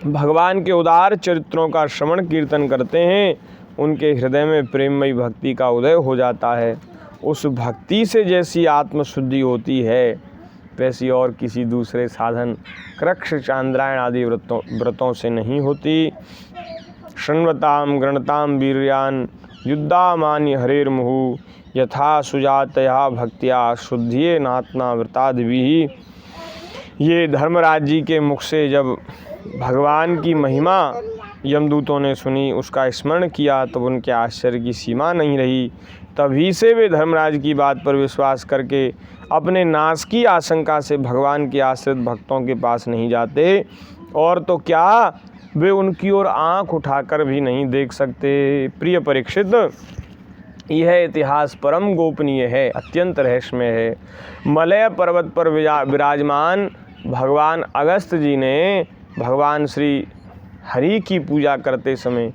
भगवान के उदार चरित्रों का श्रवण कीर्तन करते हैं, उनके हृदय में प्रेममयी भक्ति का उदय हो जाता है। उस भक्ति से जैसी आत्मशुद्धि होती है, वैसी और किसी दूसरे साधन, कृक्ष, चांद्रायण आदि व्रतों से नहीं होती। शृण्वताम गृणताम वीर्यान युद्धामान्य हरेर्मुहु यथा सुजातया भक्त्या शुद्धिये नात्मा व्रतादिभिः। ये धर्मराज जी के मुख से जब भगवान की महिमा यमदूतों ने सुनी, उसका स्मरण किया, तब उनके आश्चर्य की सीमा नहीं रही। तभी से वे धर्मराज की बात पर विश्वास करके अपने नाश की आशंका से भगवान के आश्रित भक्तों के पास नहीं जाते, और तो क्या, वे उनकी ओर आँख उठाकर भी नहीं देख सकते। प्रिय परीक्षित, यह इतिहास परम गोपनीय है, अत्यंत रहस्यमय है। मलय पर्वत पर विराजमान भगवान अगस्त जी ने भगवान श्री हरि की पूजा करते समय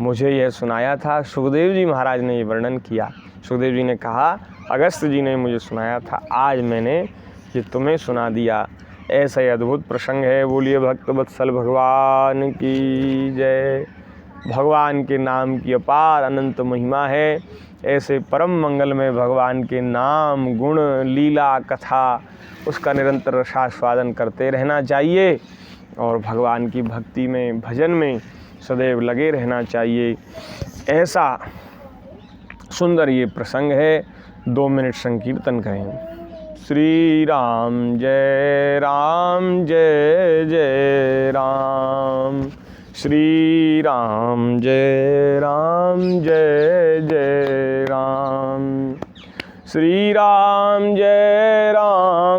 मुझे यह सुनाया था। सुखदेव जी महाराज ने ये वर्णन किया। सुखदेव जी ने कहा, अगस्त जी ने मुझे सुनाया था, आज मैंने ये तुम्हें सुना दिया। ऐसा ही अद्भुत प्रसंग है। बोलिए भक्त वत्सल भगवान की जय। भगवान के नाम की अपार अनंत महिमा है। ऐसे परम मंगल में भगवान के नाम, गुण, लीला, कथा, उसका निरंतर रसास्वादन करते रहना चाहिए और भगवान की भक्ति में, भजन में सदैव लगे रहना चाहिए। ऐसा सुंदर ये प्रसंग है। 2 मिनट संकीर्तन करें। श्री राम जय जय राम, श्री राम जय जय राम, श्री राम जय